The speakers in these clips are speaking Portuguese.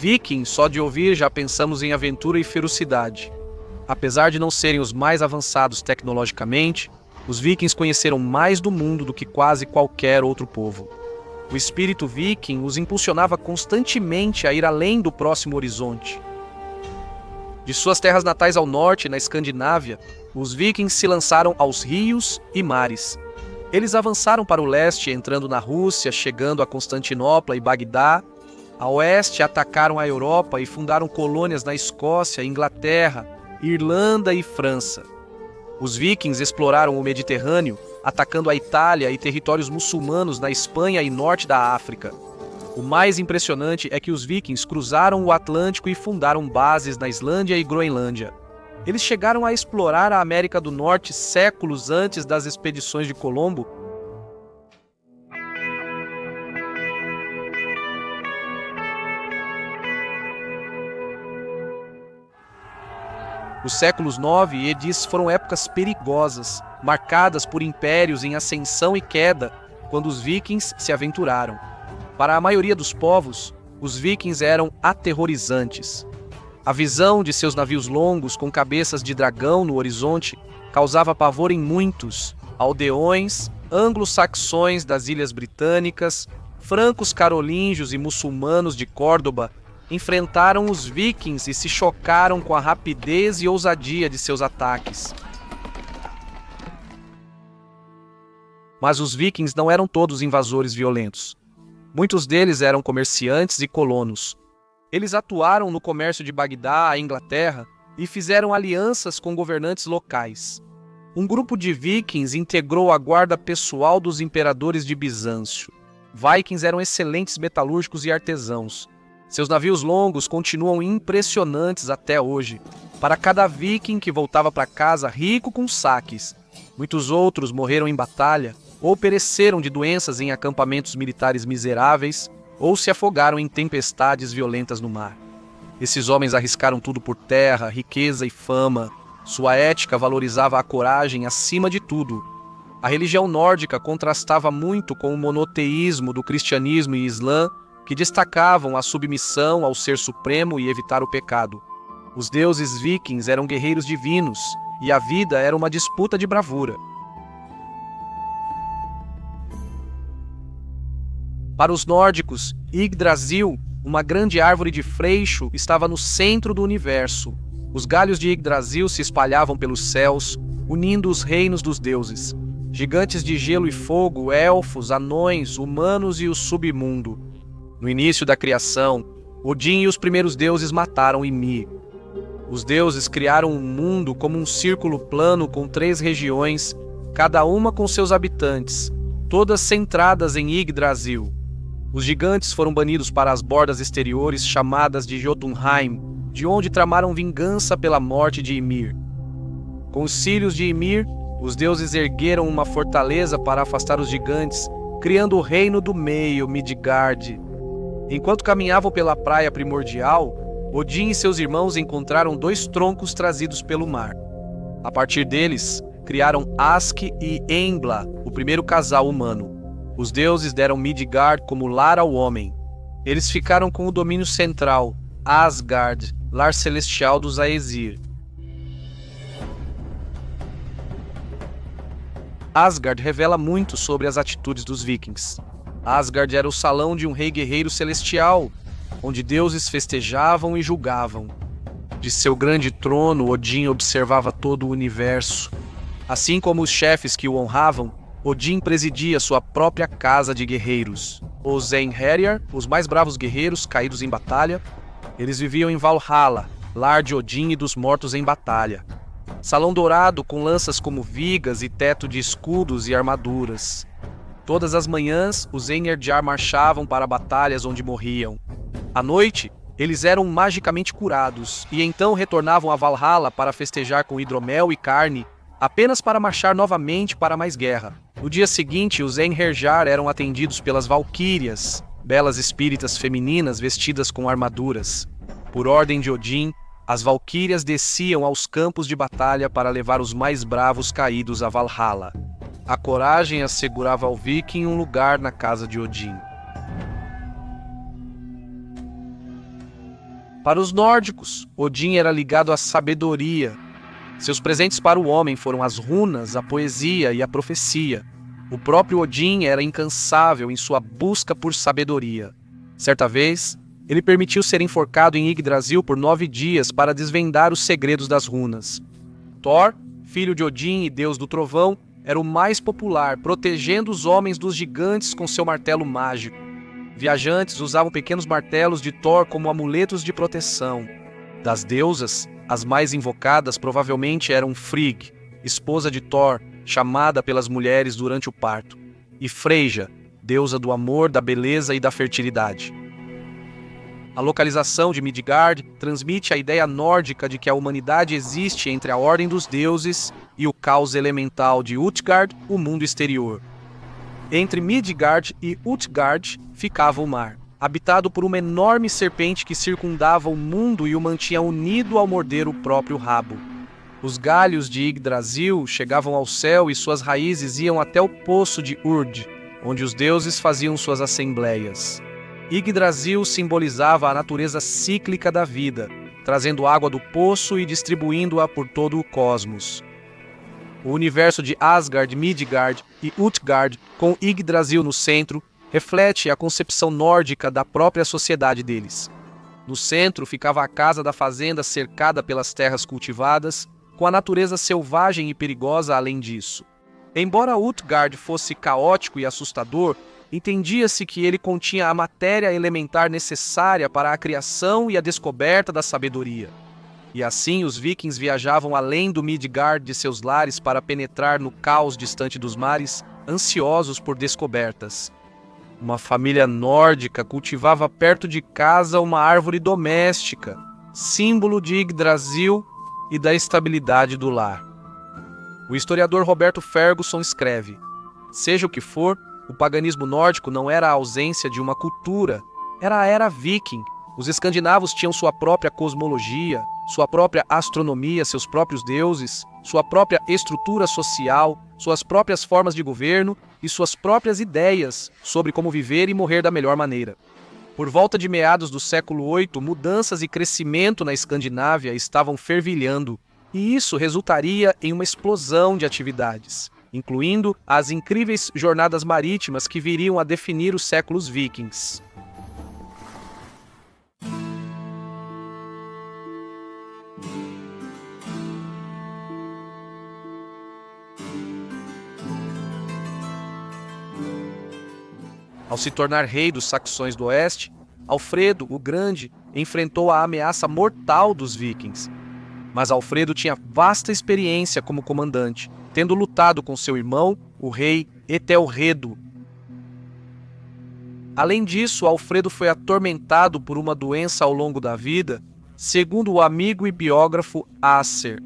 Vikings, só de ouvir já pensamos em aventura e ferocidade. Apesar de não serem os mais avançados tecnologicamente, os vikings conheceram mais do mundo do que quase qualquer outro povo. O espírito viking os impulsionava constantemente a ir além do próximo horizonte. De suas terras natais ao norte, na Escandinávia, os vikings se lançaram aos rios e mares. Eles avançaram para o leste, entrando na Rússia, chegando a Constantinopla e Bagdá. A oeste, atacaram a Europa e fundaram colônias na Escócia, Inglaterra, Irlanda e França. Os vikings exploraram o Mediterrâneo, atacando a Itália e territórios muçulmanos na Espanha e norte da África. O mais impressionante é que os vikings cruzaram o Atlântico e fundaram bases na Islândia e Groenlândia. Eles chegaram a explorar a América do Norte séculos antes das expedições de Colombo. Os séculos 9 e 10 foram épocas perigosas, marcadas por impérios em ascensão e queda, quando os vikings se aventuraram. Para a maioria dos povos, os vikings eram aterrorizantes. A visão de seus navios longos com cabeças de dragão no horizonte causava pavor em muitos: aldeões, anglo-saxões das Ilhas Britânicas, francos carolíngios e muçulmanos de Córdoba enfrentaram os vikings e se chocaram com a rapidez e ousadia de seus ataques. Mas os vikings não eram todos invasores violentos. Muitos deles eram comerciantes e colonos. Eles atuaram no comércio de Bagdá à Inglaterra e fizeram alianças com governantes locais. Um grupo de vikings integrou a guarda pessoal dos imperadores de Bizâncio. Vikings eram excelentes metalúrgicos e artesãos. Seus navios longos continuam impressionantes até hoje. Para cada viking que voltava para casa rico com saques, muitos outros morreram em batalha ou pereceram de doenças em acampamentos militares miseráveis ou se afogaram em tempestades violentas no mar. Esses homens arriscaram tudo por terra, riqueza e fama. Sua ética valorizava a coragem acima de tudo. A religião nórdica contrastava muito com o monoteísmo do cristianismo e islã, que destacavam a submissão ao Ser Supremo e evitar o pecado. Os deuses vikings eram guerreiros divinos, e a vida era uma disputa de bravura. Para os nórdicos, Yggdrasil, uma grande árvore de freixo, estava no centro do universo. Os galhos de Yggdrasil se espalhavam pelos céus, unindo os reinos dos deuses. Gigantes de gelo e fogo, elfos, anões, humanos e o submundo. No início da criação, Odin e os primeiros deuses mataram Ymir. Os deuses criaram um mundo como um círculo plano com 3 regiões, cada uma com seus habitantes, todas centradas em Yggdrasil. Os gigantes foram banidos para as bordas exteriores chamadas de Jotunheim, de onde tramaram vingança pela morte de Ymir. Com os filhos de Ymir, os deuses ergueram uma fortaleza para afastar os gigantes, criando o reino do meio, Midgard. Enquanto caminhavam pela praia primordial, Odin e seus irmãos encontraram 2 troncos trazidos pelo mar. A partir deles, criaram Ask e Embla, o primeiro casal humano. Os deuses deram Midgard como lar ao homem. Eles ficaram com o domínio central, Asgard, lar celestial dos Aesir. Asgard revela muito sobre as atitudes dos vikings. Asgard era o salão de um rei guerreiro celestial, onde deuses festejavam e julgavam. De seu grande trono, Odin observava todo o universo. Assim como os chefes que o honravam, Odin presidia sua própria casa de guerreiros. Os Einherjar, os mais bravos guerreiros caídos em batalha, eles viviam em Valhalla, lar de Odin e dos mortos em batalha. Salão dourado com lanças como vigas e teto de escudos e armaduras. Todas as manhãs, os Einherjar marchavam para batalhas onde morriam. À noite, eles eram magicamente curados e então retornavam a Valhalla para festejar com hidromel e carne, apenas para marchar novamente para mais guerra. No dia seguinte, os Einherjar eram atendidos pelas Valquírias, belas espíritas femininas vestidas com armaduras. Por ordem de Odin, as Valquírias desciam aos campos de batalha para levar os mais bravos caídos a Valhalla. A coragem assegurava ao viking um lugar na casa de Odin. Para os nórdicos, Odin era ligado à sabedoria. Seus presentes para o homem foram as runas, a poesia e a profecia. O próprio Odin era incansável em sua busca por sabedoria. Certa vez, ele permitiu ser enforcado em Yggdrasil por 9 dias para desvendar os segredos das runas. Thor, filho de Odin e deus do trovão, era o mais popular, protegendo os homens dos gigantes com seu martelo mágico. Viajantes usavam pequenos martelos de Thor como amuletos de proteção. Das deusas, as mais invocadas provavelmente eram Frigg, esposa de Thor, chamada pelas mulheres durante o parto, e Freyja, deusa do amor, da beleza e da fertilidade. A localização de Midgard transmite a ideia nórdica de que a humanidade existe entre a ordem dos deuses e o caos elemental de Utgard, o mundo exterior. Entre Midgard e Utgard ficava o mar, habitado por uma enorme serpente que circundava o mundo e o mantinha unido ao morder o próprio rabo. Os galhos de Yggdrasil chegavam ao céu e suas raízes iam até o poço de Urd, onde os deuses faziam suas assembleias. Yggdrasil simbolizava a natureza cíclica da vida, trazendo água do poço e distribuindo-a por todo o cosmos. O universo de Asgard, Midgard e Utgard, com Yggdrasil no centro, reflete a concepção nórdica da própria sociedade deles. No centro ficava a casa da fazenda cercada pelas terras cultivadas, com a natureza selvagem e perigosa além disso. Embora Utgard fosse caótico e assustador, entendia-se que ele continha a matéria elementar necessária para a criação e a descoberta da sabedoria. E assim os vikings viajavam além do Midgard de seus lares para penetrar no caos distante dos mares, ansiosos por descobertas. Uma família nórdica cultivava perto de casa uma árvore doméstica, símbolo de Yggdrasil e da estabilidade do lar. O historiador Roberto Ferguson escreve: seja o que for, o paganismo nórdico não era a ausência de uma cultura, era a era viking. Os escandinavos tinham sua própria cosmologia, sua própria astronomia, seus próprios deuses, sua própria estrutura social, suas próprias formas de governo e suas próprias ideias sobre como viver e morrer da melhor maneira. Por volta de meados do século VIII, mudanças e crescimento na Escandinávia estavam fervilhando, e isso resultaria em uma explosão de atividades, incluindo as incríveis jornadas marítimas que viriam a definir os séculos vikings. Ao se tornar rei dos saxões do oeste, Alfredo, o Grande, enfrentou a ameaça mortal dos vikings. Mas Alfredo tinha vasta experiência como comandante, tendo lutado com seu irmão, o rei Etelredo. Além disso, Alfredo foi atormentado por uma doença ao longo da vida, segundo o amigo e biógrafo Acer.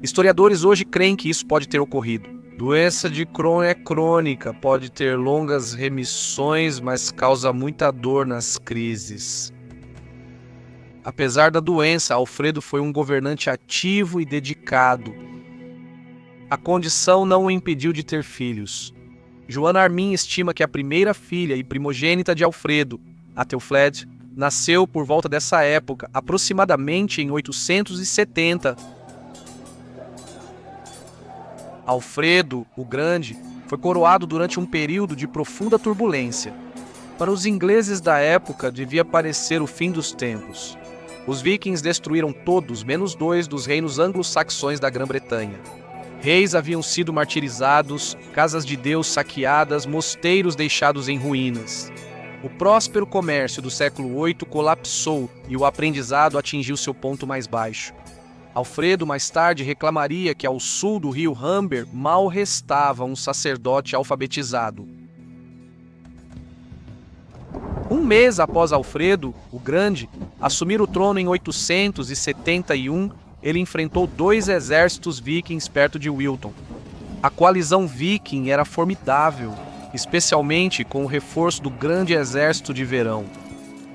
Historiadores hoje creem que isso pode ter ocorrido. Doença de Crohn é crônica, pode ter longas remissões, mas causa muita dor nas crises. Apesar da doença, Alfredo foi um governante ativo e dedicado. A condição não o impediu de ter filhos. Joana Armin estima que a primeira filha e primogênita de Alfredo, Aethelflæd, nasceu por volta dessa época, aproximadamente em 870. Alfredo, o Grande, foi coroado durante um período de profunda turbulência. Para os ingleses da época, devia parecer o fim dos tempos. Os vikings destruíram todos, menos 2 dos reinos anglo-saxões da Grã-Bretanha. Reis haviam sido martirizados, casas de Deus saqueadas, mosteiros deixados em ruínas. O próspero comércio do século VIII colapsou e o aprendizado atingiu seu ponto mais baixo. Alfredo mais tarde reclamaria que ao sul do rio Humber mal restava um sacerdote alfabetizado. Um mês após Alfredo, o Grande, assumir o trono em 871, ele enfrentou 2 exércitos vikings perto de Wilton. A coalizão viking era formidável, especialmente com o reforço do grande exército de verão.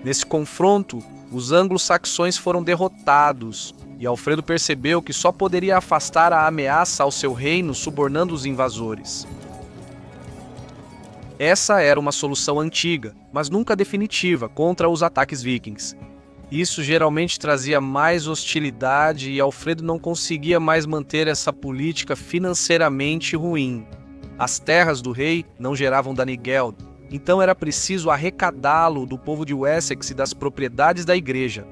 Nesse confronto, os anglo-saxões foram derrotados, e Alfredo percebeu que só poderia afastar a ameaça ao seu reino subornando os invasores. Essa era uma solução antiga, mas nunca definitiva, contra os ataques vikings. Isso geralmente trazia mais hostilidade e Alfredo não conseguia mais manter essa política financeiramente ruim. As terras do rei não geravam Danigeld, então era preciso arrecadá-lo do povo de Wessex e das propriedades da igreja.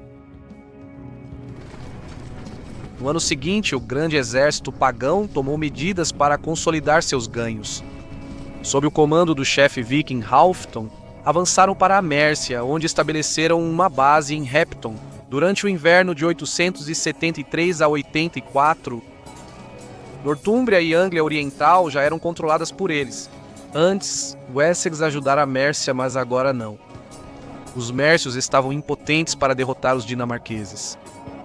No ano seguinte, o grande exército pagão tomou medidas para consolidar seus ganhos. Sob o comando do chefe viking Halfdan, avançaram para a Mércia, onde estabeleceram uma base em Repton. Durante o inverno de 873 a 84, Nortúmbria e Anglia Oriental já eram controladas por eles. Antes, Wessex ajudara a Mércia, mas agora não. Os mércios estavam impotentes para derrotar os dinamarqueses.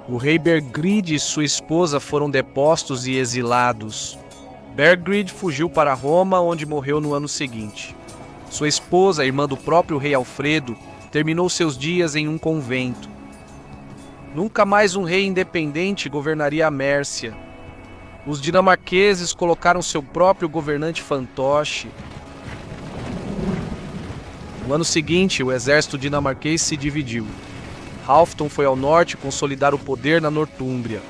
O rei Bergrid e sua esposa foram depostos e exilados. Bergrid fugiu para Roma, onde morreu no ano seguinte. Sua esposa, irmã do próprio rei Alfredo, terminou seus dias em um convento. Nunca mais um rei independente governaria a Mércia. Os dinamarqueses colocaram seu próprio governante fantoche. No ano seguinte, o exército dinamarquês se dividiu. Halfdan foi ao norte consolidar o poder na Nortúmbria.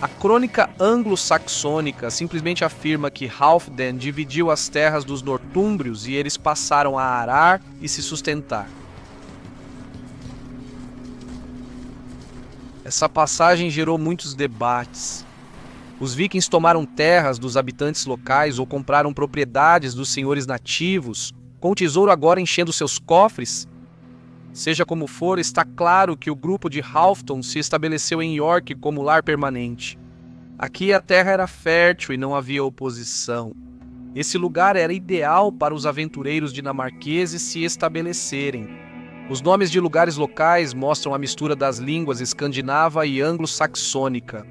A crônica anglo-saxônica simplesmente afirma que Halfdan dividiu as terras dos nortúmbrios e eles passaram a arar e se sustentar. Essa passagem gerou muitos debates. Os vikings tomaram terras dos habitantes locais ou compraram propriedades dos senhores nativos, com o tesouro agora enchendo seus cofres? Seja como for, está claro que o grupo de Halfdan se estabeleceu em York como lar permanente. Aqui a terra era fértil e não havia oposição. Esse lugar era ideal para os aventureiros dinamarqueses se estabelecerem. Os nomes de lugares locais mostram a mistura das línguas escandinava e anglo-saxônica.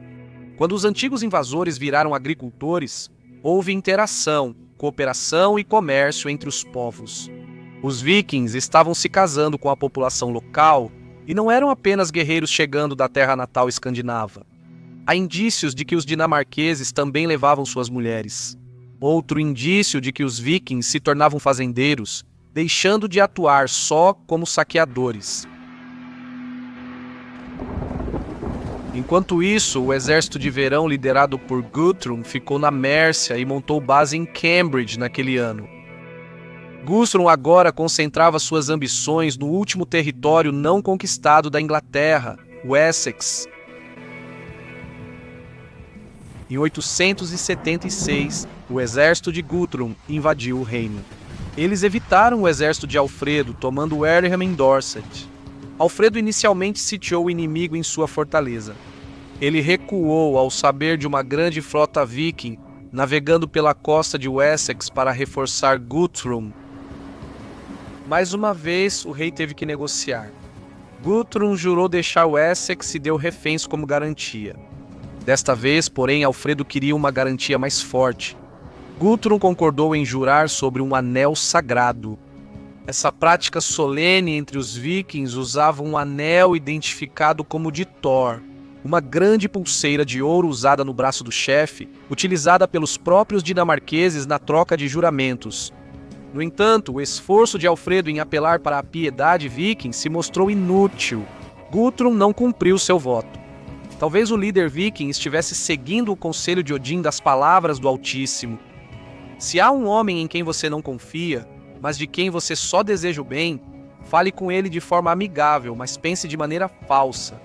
Quando os antigos invasores viraram agricultores, houve interação, cooperação e comércio entre os povos. Os vikings estavam se casando com a população local e não eram apenas guerreiros chegando da terra natal escandinava. Há indícios de que os dinamarqueses também levavam suas mulheres. Outro indício de que os vikings se tornavam fazendeiros, deixando de atuar só como saqueadores. Enquanto isso, o exército de verão liderado por Guthrum ficou na Mércia e montou base em Cambridge naquele ano. Guthrum agora concentrava suas ambições no último território não conquistado da Inglaterra, Wessex. Em 876, o exército de Guthrum invadiu o reino. Eles evitaram o exército de Alfredo, tomando Wareham em Dorset. Alfredo inicialmente sitiou o inimigo em sua fortaleza. Ele recuou ao saber de uma grande frota viking navegando pela costa de Wessex para reforçar Guthrum. Mais uma vez, o rei teve que negociar. Guthrum jurou deixar Wessex e deu reféns como garantia. Desta vez, porém, Alfredo queria uma garantia mais forte. Guthrum concordou em jurar sobre um anel sagrado. Essa prática solene entre os vikings usava um anel identificado como de Thor, uma grande pulseira de ouro usada no braço do chefe, utilizada pelos próprios dinamarqueses na troca de juramentos. No entanto, o esforço de Alfredo em apelar para a piedade viking se mostrou inútil. Guthrum não cumpriu seu voto. Talvez o líder viking estivesse seguindo o conselho de Odin das palavras do Altíssimo. Se há um homem em quem você não confia, mas de quem você só deseja o bem, fale com ele de forma amigável, mas pense de maneira falsa.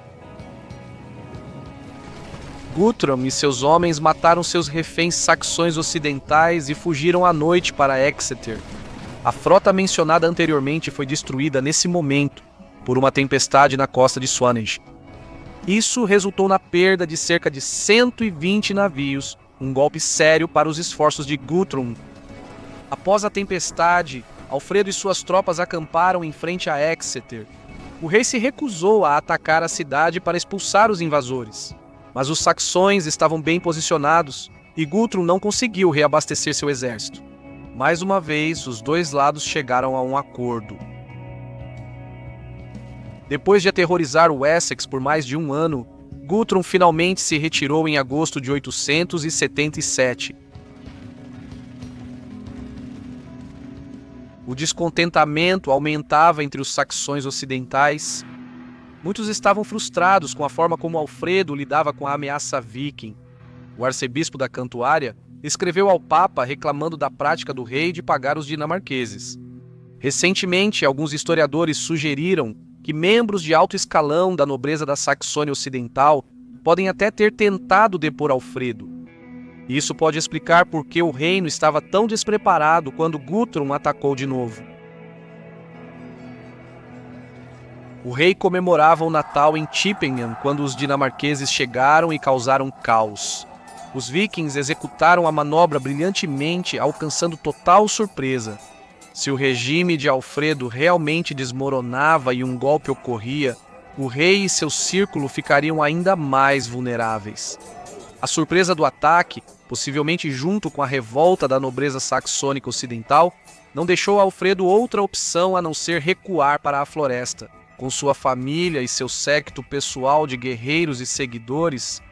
Guthrum e seus homens mataram seus reféns saxões ocidentais e fugiram à noite para Exeter. A frota mencionada anteriormente foi destruída nesse momento por uma tempestade na costa de Swanage. Isso resultou na perda de cerca de 120 navios, um golpe sério para os esforços de Guthrum. Após a tempestade, Alfredo e suas tropas acamparam em frente a Exeter. O rei se recusou a atacar a cidade para expulsar os invasores, mas os saxões estavam bem posicionados e Guthrum não conseguiu reabastecer seu exército. Mais uma vez, os dois lados chegaram a um acordo. Depois de aterrorizar o Wessex por mais de um ano, Guthrum finalmente se retirou em agosto de 877. O descontentamento aumentava entre os saxões ocidentais. Muitos estavam frustrados com a forma como Alfredo lidava com a ameaça viking. O arcebispo da Cantuária escreveu ao Papa reclamando da prática do rei de pagar os dinamarqueses. Recentemente, alguns historiadores sugeriram que membros de alto escalão da nobreza da Saxônia Ocidental podem até ter tentado depor Alfredo. Isso pode explicar por que o reino estava tão despreparado quando Guthrum atacou de novo. O rei comemorava o Natal em Chippenham quando os dinamarqueses chegaram e causaram caos. Os vikings executaram a manobra brilhantemente, alcançando total surpresa. Se o regime de Alfredo realmente desmoronava e um golpe ocorria, o rei e seu círculo ficariam ainda mais vulneráveis. A surpresa do ataque, possivelmente junto com a revolta da nobreza saxônica ocidental, não deixou a Alfredo outra opção a não ser recuar para a floresta. Com sua família e seu séquito pessoal de guerreiros e seguidores,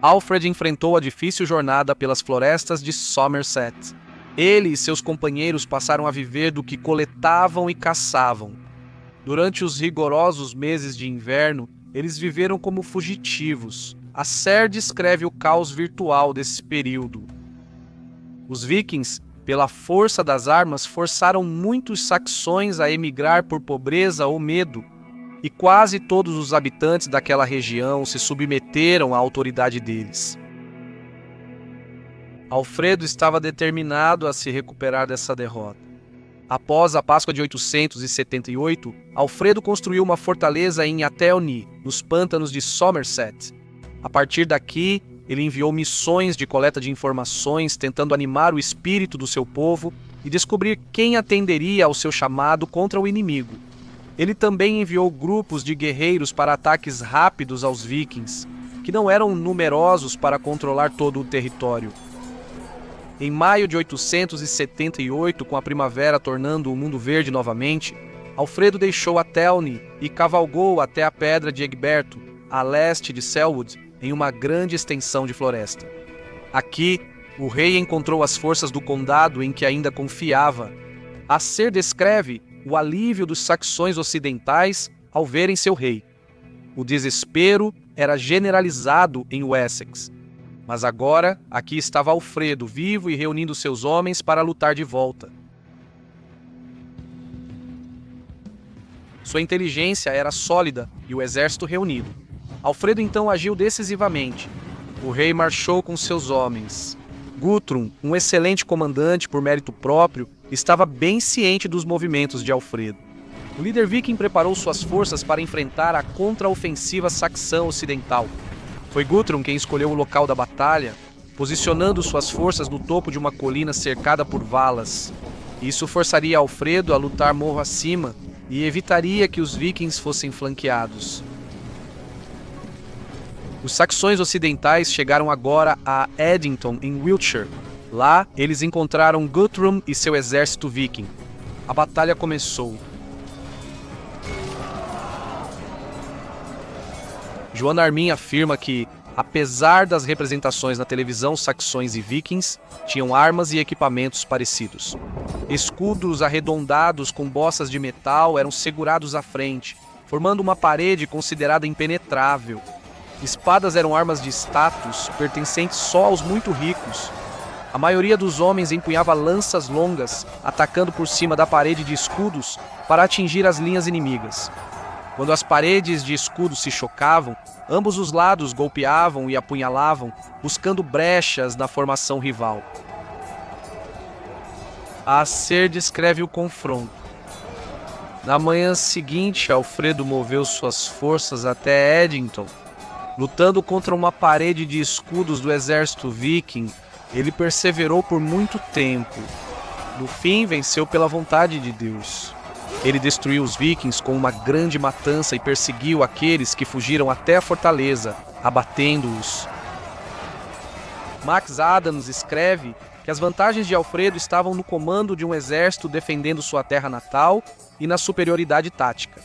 Alfred enfrentou a difícil jornada pelas florestas de Somerset. Ele e seus companheiros passaram a viver do que coletavam e caçavam. Durante os rigorosos meses de inverno, eles viveram como fugitivos. A Ser descreve o caos virtual desse período. Os vikings, pela força das armas, forçaram muitos saxões a emigrar por pobreza ou medo, e quase todos os habitantes daquela região se submeteram à autoridade deles. Alfredo estava determinado a se recuperar dessa derrota. Após a Páscoa de 878, Alfredo construiu uma fortaleza em Athelney, nos pântanos de Somerset. A partir daqui, ele enviou missões de coleta de informações, tentando animar o espírito do seu povo e descobrir quem atenderia ao seu chamado contra o inimigo. Ele também enviou grupos de guerreiros para ataques rápidos aos vikings, que não eram numerosos para controlar todo o território. Em maio de 878, com a primavera tornando o mundo verde novamente, Alfredo deixou Athelney e cavalgou até a Pedra de Egberto, a leste de Selwood, em uma grande extensão de floresta. Aqui, o rei encontrou as forças do condado em que ainda confiava. A Ser descreve o alívio dos saxões ocidentais ao verem seu rei. O desespero era generalizado em Wessex. Mas agora, aqui estava Alfredo, vivo e reunindo seus homens para lutar de volta. Sua inteligência era sólida e o exército reunido. Alfredo então agiu decisivamente. O rei marchou com seus homens. Guthrum, um excelente comandante por mérito próprio, estava bem ciente dos movimentos de Alfredo. O líder viking preparou suas forças para enfrentar a contraofensiva saxã ocidental. Foi Guthrum quem escolheu o local da batalha, posicionando suas forças no topo de uma colina cercada por valas. Isso forçaria Alfredo a lutar morro acima e evitaria que os vikings fossem flanqueados. Os saxões ocidentais chegaram agora a Edington, em Wiltshire. Lá, eles encontraram Guthrum e seu exército viking. A batalha começou. Joanna Armin afirma que, apesar das representações na televisão, saxões e vikings tinham armas e equipamentos parecidos. Escudos arredondados com bossas de metal eram segurados à frente, formando uma parede considerada impenetrável. Espadas eram armas de status, pertencentes só aos muito ricos. A maioria dos homens empunhava lanças longas, atacando por cima da parede de escudos para atingir as linhas inimigas. Quando as paredes de escudos se chocavam, ambos os lados golpeavam e apunhalavam, buscando brechas na formação rival. A Ser descreve o confronto. Na manhã seguinte, Alfredo moveu suas forças até Edington. Lutando contra uma parede de escudos do exército viking, ele perseverou por muito tempo. No fim, venceu pela vontade de Deus. Ele destruiu os vikings com uma grande matança e perseguiu aqueles que fugiram até a fortaleza, abatendo-os. Max Adams escreve que as vantagens de Alfredo estavam no comando de um exército defendendo sua terra natal e na superioridade tática.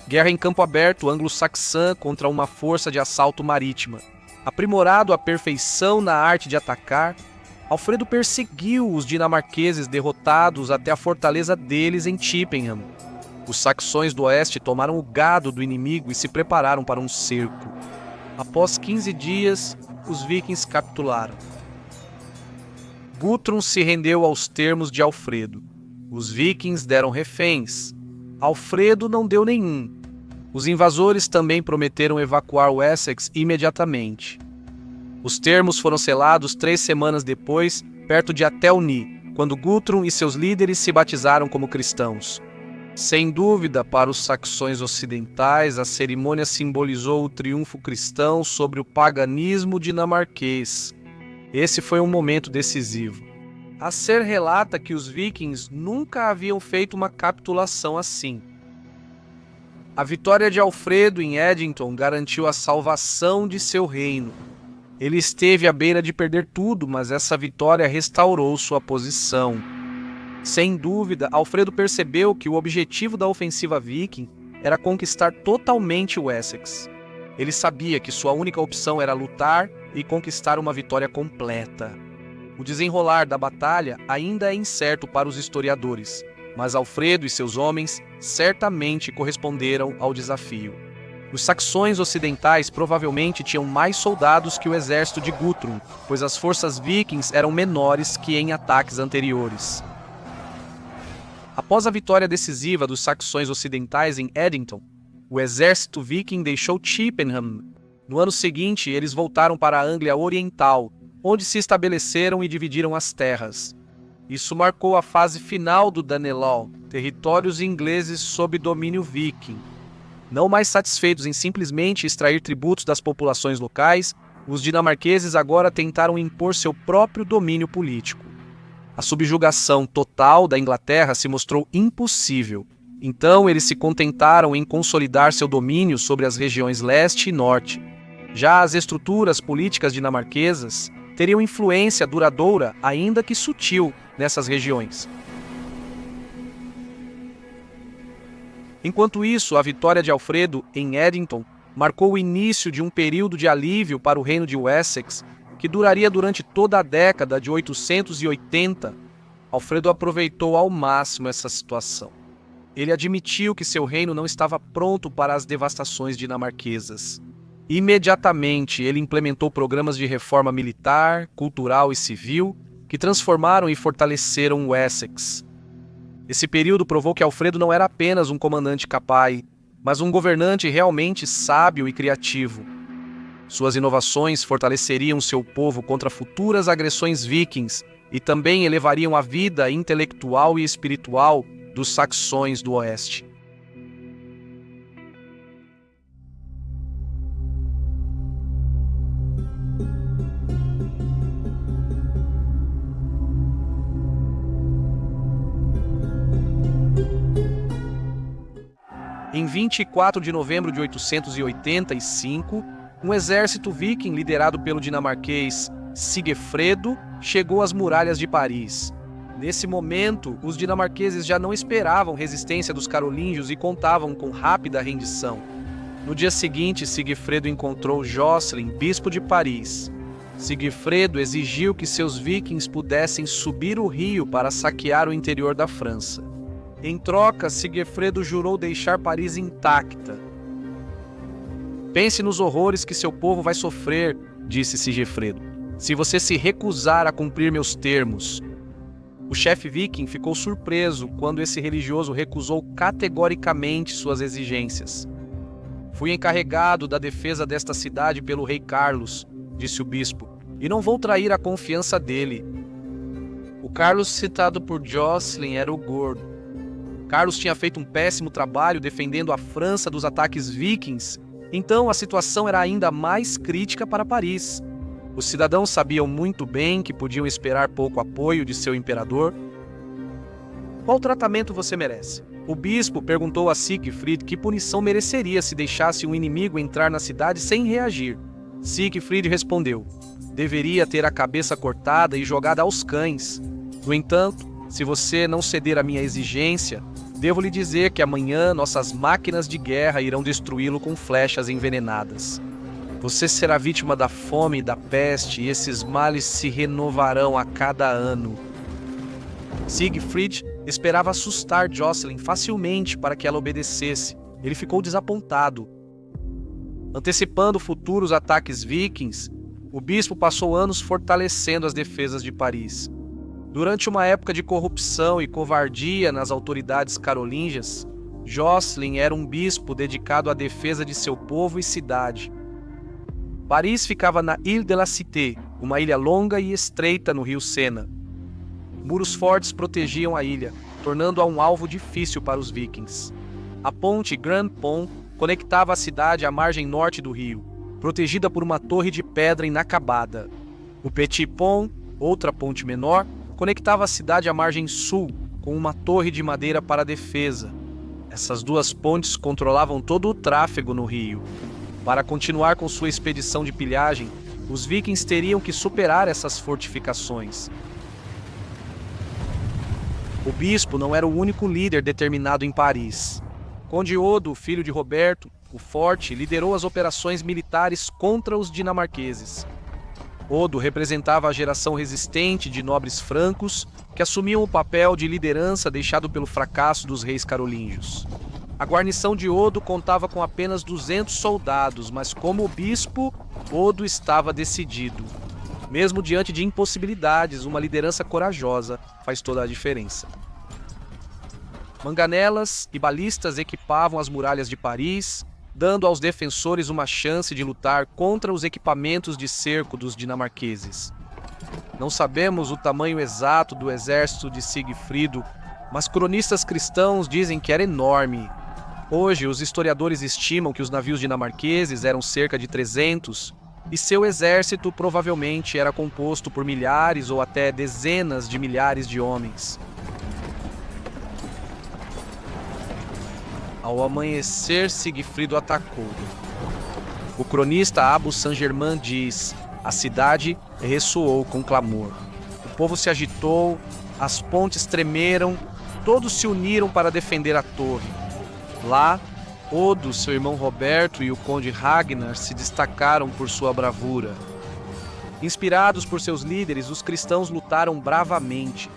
Guerra em campo aberto anglo-saxã contra uma força de assalto marítima. Aprimorado à perfeição na arte de atacar, Alfredo perseguiu os dinamarqueses derrotados até a fortaleza deles em Chippenham. Os saxões do oeste tomaram o gado do inimigo e se prepararam para um cerco. Após 15 dias, os vikings capitularam. Guthrum se rendeu aos termos de Alfredo. Os vikings deram reféns. Alfredo não deu nenhum. Os invasores também prometeram evacuar Wessex imediatamente. Os termos foram selados 3 semanas depois, perto de Athelney, quando Guthrum e seus líderes se batizaram como cristãos. Sem dúvida, para os saxões ocidentais, a cerimônia simbolizou o triunfo cristão sobre o paganismo dinamarquês. Esse foi um momento decisivo. A Ser relata que os vikings nunca haviam feito uma capitulação assim. A vitória de Alfredo em Edington garantiu a salvação de seu reino. Ele esteve à beira de perder tudo, mas essa vitória restaurou sua posição. Sem dúvida, Alfredo percebeu que o objetivo da ofensiva viking era conquistar totalmente Wessex. Ele sabia que sua única opção era lutar e conquistar uma vitória completa. O desenrolar da batalha ainda é incerto para os historiadores, mas Alfredo e seus homens certamente corresponderam ao desafio. Os saxões ocidentais provavelmente tinham mais soldados que o exército de Guthrum, pois as forças vikings eram menores que em ataques anteriores. Após a vitória decisiva dos saxões ocidentais em Edington, o exército viking deixou Chippenham. No ano seguinte, eles voltaram para a Anglia Oriental, onde se estabeleceram e dividiram as terras. Isso marcou a fase final do Danelaw, territórios ingleses sob domínio viking. Não mais satisfeitos em simplesmente extrair tributos das populações locais, os dinamarqueses agora tentaram impor seu próprio domínio político. A subjugação total da Inglaterra se mostrou impossível, então eles se contentaram em consolidar seu domínio sobre as regiões leste e norte. Já as estruturas políticas dinamarquesas teriam influência duradoura, ainda que sutil, nessas regiões. Enquanto isso, a vitória de Alfredo em Edington marcou o início de um período de alívio para o reino de Wessex, que duraria durante toda a década de 880. Alfredo aproveitou ao máximo essa situação. Ele admitiu que seu reino não estava pronto para as devastações dinamarquesas. Imediatamente, ele implementou programas de reforma militar, cultural e civil que transformaram e fortaleceram Wessex. Esse período provou que Alfredo não era apenas um comandante capaz, mas um governante realmente sábio e criativo. Suas inovações fortaleceriam seu povo contra futuras agressões vikings e também elevariam a vida intelectual e espiritual dos saxões do oeste. Em 24 de novembro de 885, um exército viking liderado pelo dinamarquês Sigefredo chegou às muralhas de Paris. Nesse momento, os dinamarqueses já não esperavam resistência dos carolíngios e contavam com rápida rendição. No dia seguinte, Sigefredo encontrou Jocelyn, bispo de Paris. Sigefredo exigiu que seus vikings pudessem subir o rio para saquear o interior da França. Em troca, Sigefredo jurou deixar Paris intacta. Pense nos horrores que seu povo vai sofrer, disse Sigefredo, se você se recusar a cumprir meus termos. O chefe viking ficou surpreso quando esse religioso recusou categoricamente suas exigências. Fui encarregado da defesa desta cidade pelo rei Carlos, disse o bispo, e não vou trair a confiança dele. O Carlos citado por Jocelyn era o Gordo. Carlos tinha feito um péssimo trabalho defendendo a França dos ataques vikings, então a situação era ainda mais crítica para Paris. Os cidadãos sabiam muito bem que podiam esperar pouco apoio de seu imperador. Qual tratamento você merece? O bispo perguntou a Siegfried que punição mereceria se deixasse um inimigo entrar na cidade sem reagir. Siegfried respondeu: deveria ter a cabeça cortada e jogada aos cães. No entanto, se você não ceder à minha exigência, devo lhe dizer que amanhã nossas máquinas de guerra irão destruí-lo com flechas envenenadas. Você será vítima da fome e da peste, e esses males se renovarão a cada ano. Siegfried esperava assustar Jocelyn facilmente para que ela obedecesse. Ele ficou desapontado. Antecipando futuros ataques vikings, o bispo passou anos fortalecendo as defesas de Paris. Durante uma época de corrupção e covardia nas autoridades carolíngias, Jocelyn era um bispo dedicado à defesa de seu povo e cidade. Paris ficava na Ile de la Cité, uma ilha longa e estreita no rio Sena. Muros fortes protegiam a ilha, tornando-a um alvo difícil para os vikings. A ponte Grand Pont conectava a cidade à margem norte do rio, protegida por uma torre de pedra inacabada. O Petit Pont, outra ponte menor, conectava a cidade à margem sul, com uma torre de madeira para a defesa. Essas duas pontes controlavam todo o tráfego no rio. Para continuar com sua expedição de pilhagem, os vikings teriam que superar essas fortificações. O bispo não era o único líder determinado em Paris. Conde Odo, filho de Roberto, o Forte, liderou as operações militares contra os dinamarqueses. Odo representava a geração resistente de nobres francos que assumiam o papel de liderança deixado pelo fracasso dos reis carolíngios. A guarnição de Odo contava com apenas 200 soldados, mas como bispo, Odo estava decidido. Mesmo diante de impossibilidades, uma liderança corajosa faz toda a diferença. Manganelas e balistas equipavam as muralhas de Paris, dando aos defensores uma chance de lutar contra os equipamentos de cerco dos dinamarqueses. Não sabemos o tamanho exato do exército de Sigfrido, mas cronistas cristãos dizem que era enorme. Hoje, os historiadores estimam que os navios dinamarqueses eram cerca de 300, e seu exército provavelmente era composto por milhares ou até dezenas de milhares de homens. Ao amanhecer, Sigfrido atacou. O cronista Abu Saint-Germain diz: a cidade ressoou com clamor. O povo se agitou, as pontes tremeram, todos se uniram para defender a torre. Lá, Odo, seu irmão Roberto e o conde Ragnar se destacaram por sua bravura. Inspirados por seus líderes, os cristãos lutaram bravamente.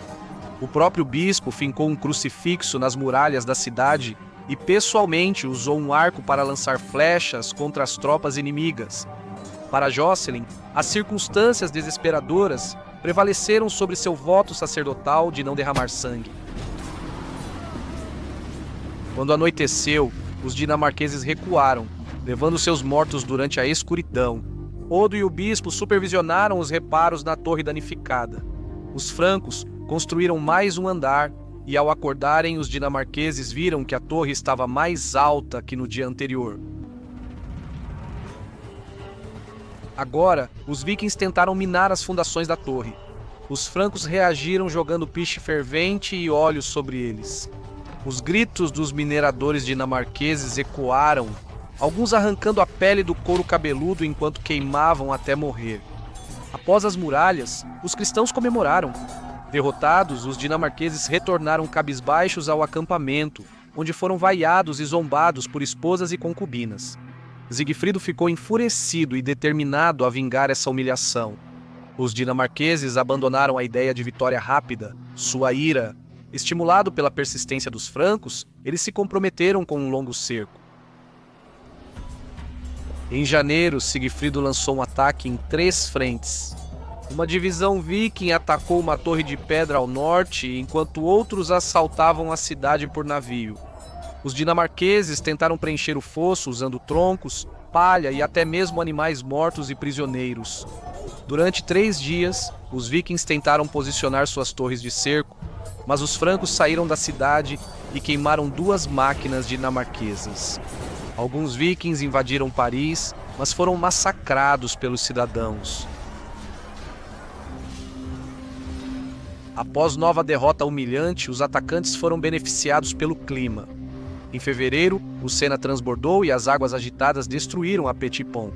O próprio bispo fincou um crucifixo nas muralhas da cidade e pessoalmente usou um arco para lançar flechas contra as tropas inimigas. Para Jocelyn, as circunstâncias desesperadoras prevaleceram sobre seu voto sacerdotal de não derramar sangue. Quando anoiteceu, os dinamarqueses recuaram, levando seus mortos durante a escuridão. Odo e o bispo supervisionaram os reparos na torre danificada. Os francos construíram mais um andar e, ao acordarem, os dinamarqueses viram que a torre estava mais alta que no dia anterior. Agora, os vikings tentaram minar as fundações da torre. Os francos reagiram jogando piche fervente e óleo sobre eles. Os gritos dos mineradores dinamarqueses ecoaram, alguns arrancando a pele do couro cabeludo enquanto queimavam até morrer. Após as muralhas, os cristãos comemoraram. Derrotados, os dinamarqueses retornaram cabisbaixos ao acampamento, onde foram vaiados e zombados por esposas e concubinas. Sigfrido ficou enfurecido e determinado a vingar essa humilhação. Os dinamarqueses abandonaram a ideia de vitória rápida. Sua ira, estimulado pela persistência dos francos, eles se comprometeram com um longo cerco. Em janeiro, Sigfrido lançou um ataque em 3 frentes. Uma divisão viking atacou uma torre de pedra ao norte, enquanto outros assaltavam a cidade por navio. Os dinamarqueses tentaram preencher o fosso usando troncos, palha e até mesmo animais mortos e prisioneiros. Durante 3 dias, os vikings tentaram posicionar suas torres de cerco, mas os francos saíram da cidade e queimaram 2 máquinas dinamarquesas. Alguns vikings invadiram Paris, mas foram massacrados pelos cidadãos. Após nova derrota humilhante, os atacantes foram beneficiados pelo clima. Em fevereiro, o Sena transbordou e as águas agitadas destruíram a Petit Pont.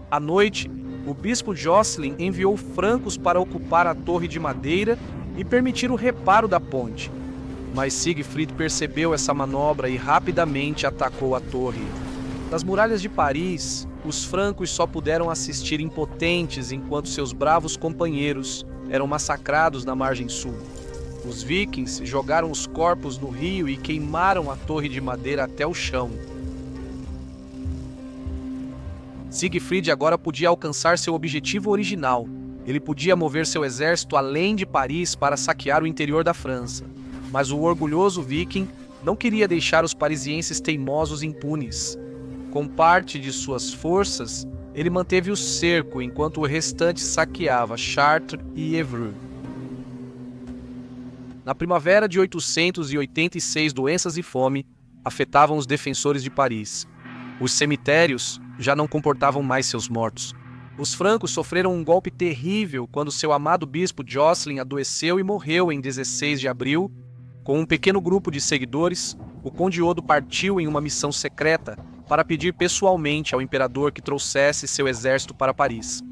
À noite, o bispo Jocelyn enviou francos para ocupar a torre de madeira e permitir o reparo da ponte. Mas Siegfried percebeu essa manobra e rapidamente atacou a torre. Das muralhas de Paris, os francos só puderam assistir impotentes enquanto seus bravos companheiros eram massacrados na margem sul. Os vikings jogaram os corpos no rio e queimaram a torre de madeira até o chão. Siegfried agora podia alcançar seu objetivo original. Ele podia mover seu exército além de Paris para saquear o interior da França. Mas o orgulhoso viking não queria deixar os parisienses teimosos impunes. Com parte de suas forças, ele manteve o cerco enquanto o restante saqueava Chartres e Évreux. Na primavera de 886, doenças e fome afetavam os defensores de Paris. Os cemitérios já não comportavam mais seus mortos. Os francos sofreram um golpe terrível quando seu amado bispo Jocelyn adoeceu e morreu em 16 de abril. Com um pequeno grupo de seguidores, o conde Odo partiu em uma missão secreta para pedir pessoalmente ao imperador que trouxesse seu exército para Paris.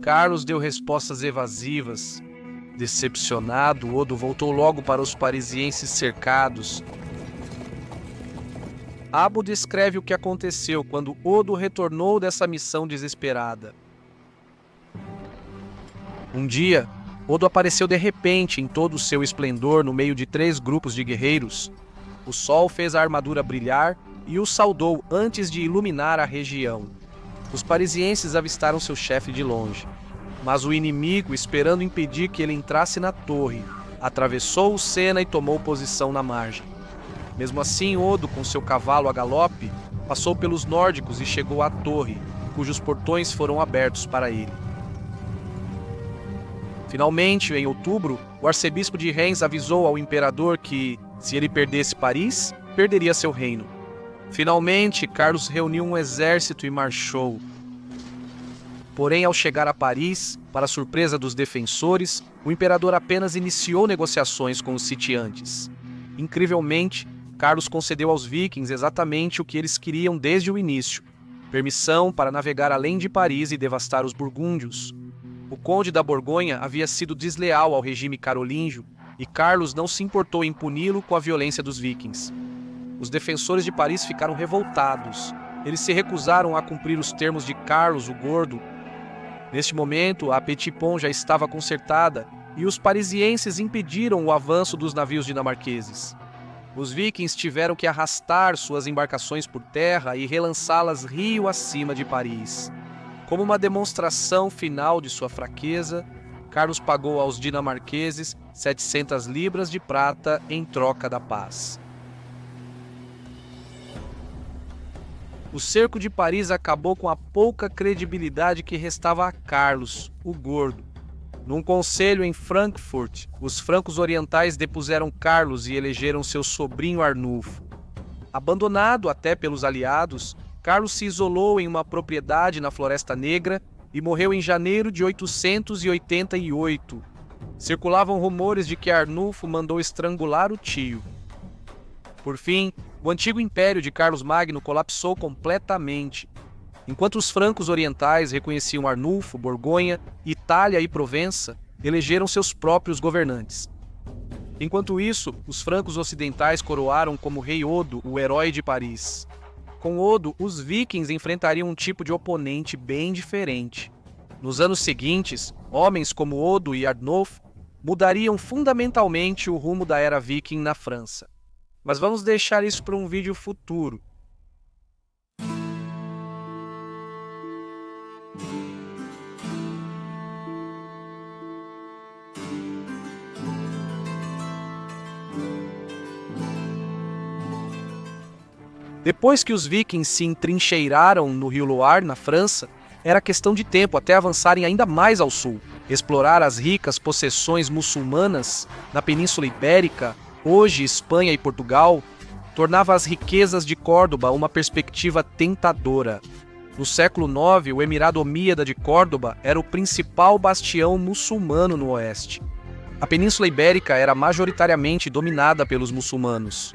Carlos deu respostas evasivas. Decepcionado, Odo voltou logo para os parisienses cercados. Abo descreve o que aconteceu quando Odo retornou dessa missão desesperada. Um dia, Odo apareceu de repente em todo o seu esplendor no meio de 3 grupos de guerreiros. O sol fez a armadura brilhar e o saudou antes de iluminar a região. Os parisienses avistaram seu chefe de longe. Mas o inimigo, esperando impedir que ele entrasse na torre, atravessou o Sena e tomou posição na margem. Mesmo assim, Odo, com seu cavalo a galope, passou pelos nórdicos e chegou à torre, cujos portões foram abertos para ele. Finalmente, em outubro, o arcebispo de Reims avisou ao imperador que, se ele perdesse Paris, perderia seu reino. Finalmente, Carlos reuniu um exército e marchou. Porém, ao chegar a Paris, para surpresa dos defensores, o imperador apenas iniciou negociações com os sitiantes. Incrivelmente, Carlos concedeu aos vikings exatamente o que eles queriam desde o início: permissão para navegar além de Paris e devastar os burgúndios. O conde da Borgonha havia sido desleal ao regime carolíngio e Carlos não se importou em puni-lo com a violência dos vikings. Os defensores de Paris ficaram revoltados. Eles se recusaram a cumprir os termos de Carlos o Gordo. Neste momento, a Petit Pont já estava consertada e os parisienses impediram o avanço dos navios dinamarqueses. Os vikings tiveram que arrastar suas embarcações por terra e relançá-las rio acima de Paris. Como uma demonstração final de sua fraqueza, Carlos pagou aos dinamarqueses 700 libras de prata em troca da paz. O cerco de Paris acabou com a pouca credibilidade que restava a Carlos, o Gordo. Num conselho em Frankfurt, os francos orientais depuseram Carlos e elegeram seu sobrinho Arnulfo. Abandonado até pelos aliados, Carlos se isolou em uma propriedade na Floresta Negra e morreu em janeiro de 888. Circulavam rumores de que Arnulfo mandou estrangular o tio. Por fim, o antigo império de Carlos Magno colapsou completamente. Enquanto os francos orientais reconheciam Arnulfo, Borgonha, Itália e Provença, elegeram seus próprios governantes. Enquanto isso, os francos ocidentais coroaram como rei Odo, o herói de Paris. Com Odo, os vikings enfrentariam um tipo de oponente bem diferente. Nos anos seguintes, homens como Odo e Arnulfo mudariam fundamentalmente o rumo da era viking na França. Mas vamos deixar isso para um vídeo futuro. Depois que os vikings se entrincheiraram no rio Loire, na França, era questão de tempo até avançarem ainda mais ao sul, explorar as ricas possessões muçulmanas na Península Ibérica, hoje Espanha e Portugal, tornava as riquezas de Córdoba uma perspectiva tentadora. No século IX, o Emirado Omíada de Córdoba era o principal bastião muçulmano no oeste. A Península Ibérica era majoritariamente dominada pelos muçulmanos.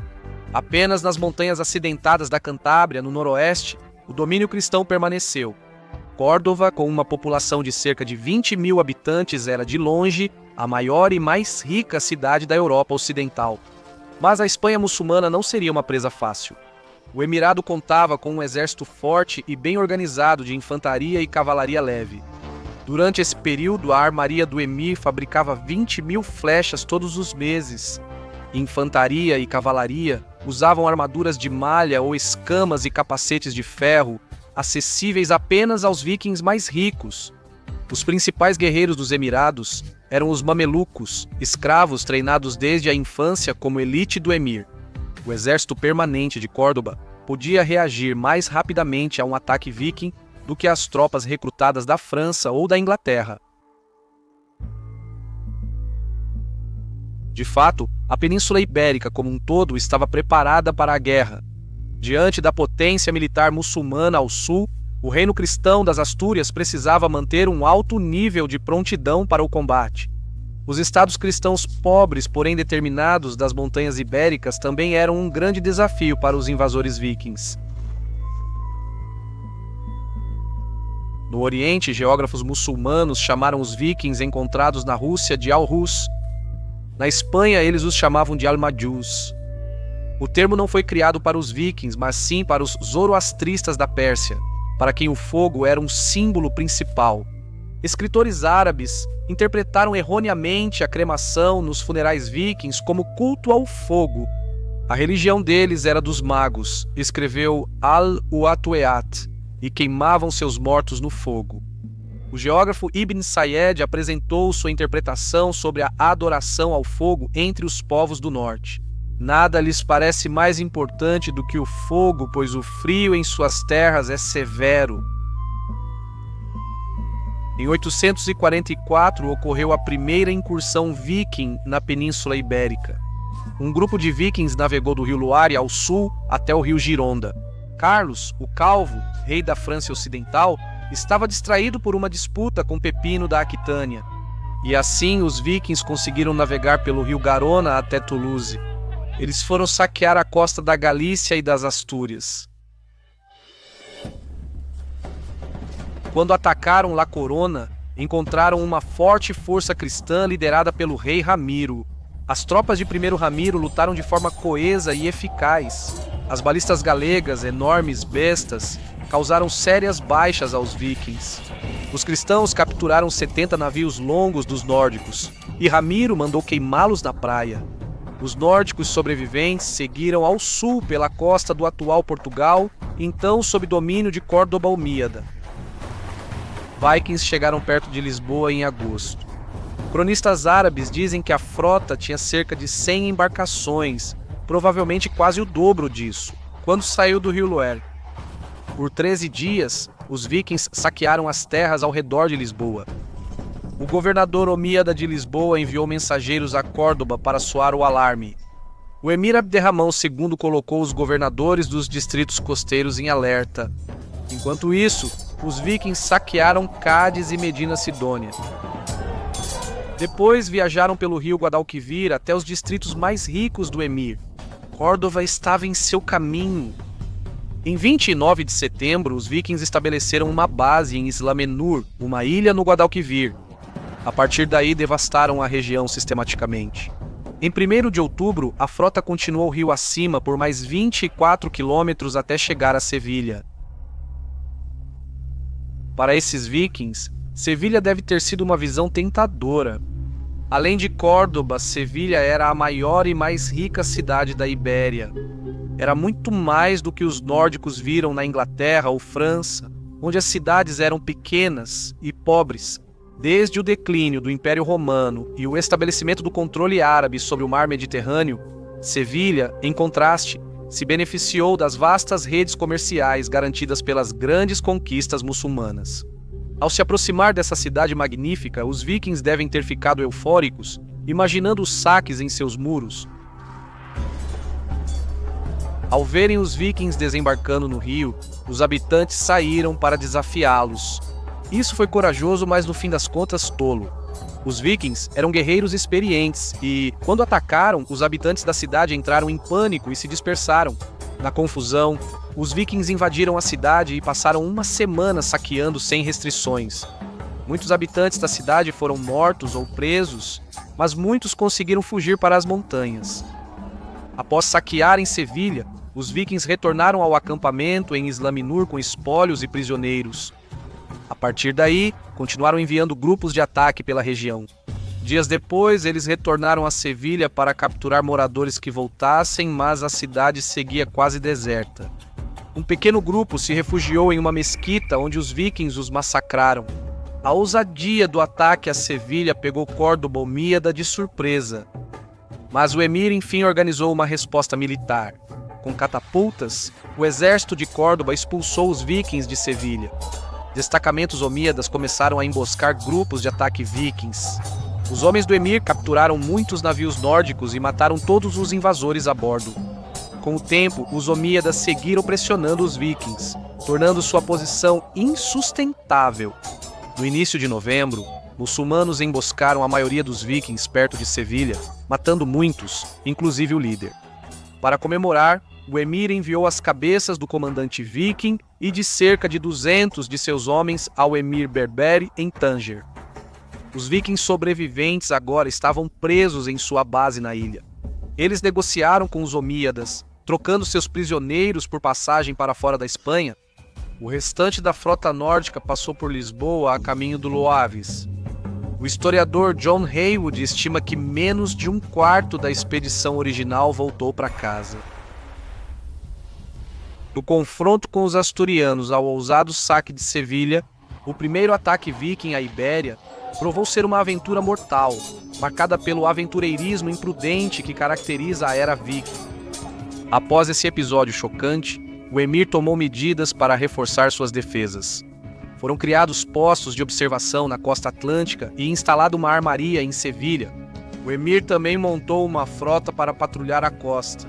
Apenas nas montanhas acidentadas da Cantábria, no noroeste, o domínio cristão permaneceu. Córdoba, com uma população de cerca de 20.000 habitantes, era de longe a maior e mais rica cidade da Europa Ocidental. Mas a Espanha muçulmana não seria uma presa fácil. O emirado contava com um exército forte e bem organizado de infantaria e cavalaria leve. Durante esse período, a armaria do emir fabricava 20.000 flechas todos os meses. Infantaria e cavalaria usavam armaduras de malha ou escamas e capacetes de ferro, acessíveis apenas aos vikings mais ricos. Os principais guerreiros dos Emirados eram os mamelucos, escravos treinados desde a infância como elite do emir. O exército permanente de Córdoba podia reagir mais rapidamente a um ataque viking do que as tropas recrutadas da França ou da Inglaterra. De fato, a Península Ibérica como um todo estava preparada para a guerra. Diante da potência militar muçulmana ao sul, o reino cristão das Astúrias precisava manter um alto nível de prontidão para o combate. Os estados cristãos pobres, porém determinados, das montanhas ibéricas também eram um grande desafio para os invasores vikings. No Oriente, geógrafos muçulmanos chamaram os vikings encontrados na Rússia de Al-Rus. Na Espanha, eles os chamavam de Al-Majus. O termo não foi criado para os vikings, mas sim para os zoroastristas da Pérsia, para quem o fogo era um símbolo principal. Escritores árabes interpretaram erroneamente a cremação nos funerais vikings como culto ao fogo. A religião deles era dos magos, escreveu Al-Uatueat, e queimavam seus mortos no fogo. O geógrafo Ibn Sayed apresentou sua interpretação sobre a adoração ao fogo entre os povos do norte. Nada lhes parece mais importante do que o fogo, pois o frio em suas terras é severo. Em 844 ocorreu a primeira incursão viking na Península Ibérica. Um grupo de vikings navegou do rio Loire ao sul até o rio Gironda. Carlos, o Calvo, rei da França Ocidental, estava distraído por uma disputa com Pepino da Aquitânia. E assim os vikings conseguiram navegar pelo rio Garona até Toulouse. Eles foram saquear a costa da Galícia e das Astúrias. Quando atacaram La Corona, encontraram uma forte força cristã liderada pelo rei Ramiro. As tropas de primeiro Ramiro lutaram de forma coesa e eficaz. As balistas galegas, enormes bestas, causaram sérias baixas aos vikings. Os cristãos capturaram 70 navios longos dos nórdicos, e Ramiro mandou queimá-los na praia. Os nórdicos sobreviventes seguiram ao sul pela costa do atual Portugal, então sob domínio de Córdoba Humíada. Vikings chegaram perto de Lisboa em agosto. Cronistas árabes dizem que a frota tinha cerca de 100 embarcações, provavelmente quase o dobro disso, quando saiu do rio Loire. Por 13 dias, os vikings saquearam as terras ao redor de Lisboa. O governador Omíada de Lisboa enviou mensageiros a Córdoba para soar o alarme. O emir Abderramão II colocou os governadores dos distritos costeiros em alerta. Enquanto isso, os vikings saquearam Cádiz e Medina Sidônia. Depois viajaram pelo rio Guadalquivir até os distritos mais ricos do emir. Córdoba estava em seu caminho. Em 29 de setembro, os vikings estabeleceram uma base em Islamenur, uma ilha no Guadalquivir. A partir daí, devastaram a região sistematicamente. Em 1º de outubro, a frota continuou rio acima por mais 24 quilômetros até chegar a Sevilha. Para esses vikings, Sevilha deve ter sido uma visão tentadora. Além de Córdoba, Sevilha era a maior e mais rica cidade da Ibéria. Era muito mais do que os nórdicos viram na Inglaterra ou França, onde as cidades eram pequenas e pobres. Desde o declínio do Império Romano e o estabelecimento do controle árabe sobre o mar Mediterrâneo, Sevilha, em contraste, se beneficiou das vastas redes comerciais garantidas pelas grandes conquistas muçulmanas. Ao se aproximar dessa cidade magnífica, os vikings devem ter ficado eufóricos, imaginando os saques em seus muros. Ao verem os vikings desembarcando no rio, os habitantes saíram para desafiá-los. Isso foi corajoso, mas no fim das contas tolo. Os vikings eram guerreiros experientes e, quando atacaram, os habitantes da cidade entraram em pânico e se dispersaram. Na confusão, os vikings invadiram a cidade e passaram uma semana saqueando sem restrições. Muitos habitantes da cidade foram mortos ou presos, mas muitos conseguiram fugir para as montanhas. Após saquearem Sevilha, os vikings retornaram ao acampamento em Islaminur com espólios e prisioneiros. A partir daí, continuaram enviando grupos de ataque pela região. Dias depois, eles retornaram a Sevilha para capturar moradores que voltassem, mas a cidade seguia quase deserta. Um pequeno grupo se refugiou em uma mesquita onde os vikings os massacraram. A ousadia do ataque a Sevilha pegou Córdoba Omíada de surpresa. Mas o emir enfim organizou uma resposta militar. Com catapultas, o exército de Córdoba expulsou os vikings de Sevilha. Destacamentos omíadas começaram a emboscar grupos de ataque vikings. Os homens do emir capturaram muitos navios nórdicos e mataram todos os invasores a bordo. Com o tempo, os omíadas seguiram pressionando os vikings, tornando sua posição insustentável. No início de novembro, muçulmanos emboscaram a maioria dos vikings perto de Sevilha, matando muitos, inclusive o líder. Para comemorar, o emir enviou as cabeças do comandante viking e de cerca de 200 de seus homens ao emir Berbere em Tanger. Os vikings sobreviventes agora estavam presos em sua base na ilha. Eles negociaram com os omíadas, trocando seus prisioneiros por passagem para fora da Espanha. O restante da frota nórdica passou por Lisboa a caminho do Loaves. O historiador John Haywood estima que menos de um quarto da expedição original voltou para casa. No confronto com os asturianos ao ousado saque de Sevilha, o primeiro ataque viking à Ibéria provou ser uma aventura mortal, marcada pelo aventureirismo imprudente que caracteriza a era viking. Após esse episódio chocante, o emir tomou medidas para reforçar suas defesas. Foram criados postos de observação na costa atlântica e instalada uma armaria em Sevilha. O emir também montou uma frota para patrulhar a costa.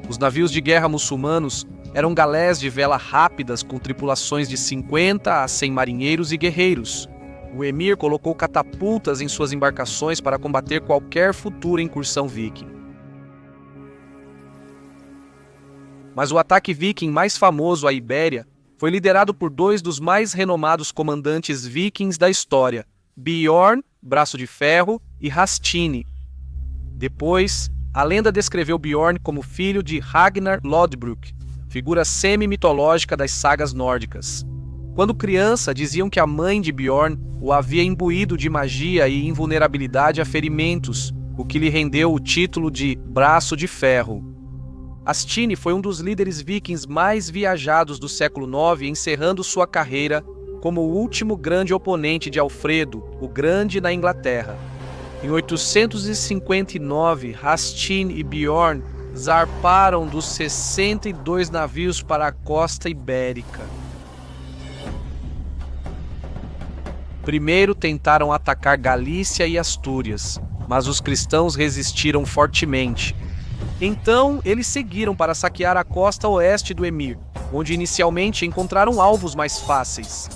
Os navios de guerra muçulmanos eram galés de vela rápidas com tripulações de 50 a 100 marinheiros e guerreiros. O emir colocou catapultas em suas embarcações para combater qualquer futura incursão viking. Mas o ataque viking mais famoso à Ibéria foi liderado por dois dos mais renomados comandantes vikings da história, Bjorn, Braço de Ferro, e Hastini. Depois, a lenda descreveu Bjorn como filho de Ragnar Lodbrok, figura semi-mitológica das sagas nórdicas. Quando criança, diziam que a mãe de Bjorn o havia imbuído de magia e invulnerabilidade a ferimentos, o que lhe rendeu o título de Braço de Ferro. Hastini foi um dos líderes vikings mais viajados do século IX, encerrando sua carreira como o último grande oponente de Alfredo, o Grande, na Inglaterra. Em 859, Hastini e Bjorn zarparam dos 62 navios para a costa ibérica. Primeiro tentaram atacar Galícia e Astúrias, mas os cristãos resistiram fortemente. Então, eles seguiram para saquear a costa oeste do Emir, onde inicialmente encontraram alvos mais fáceis.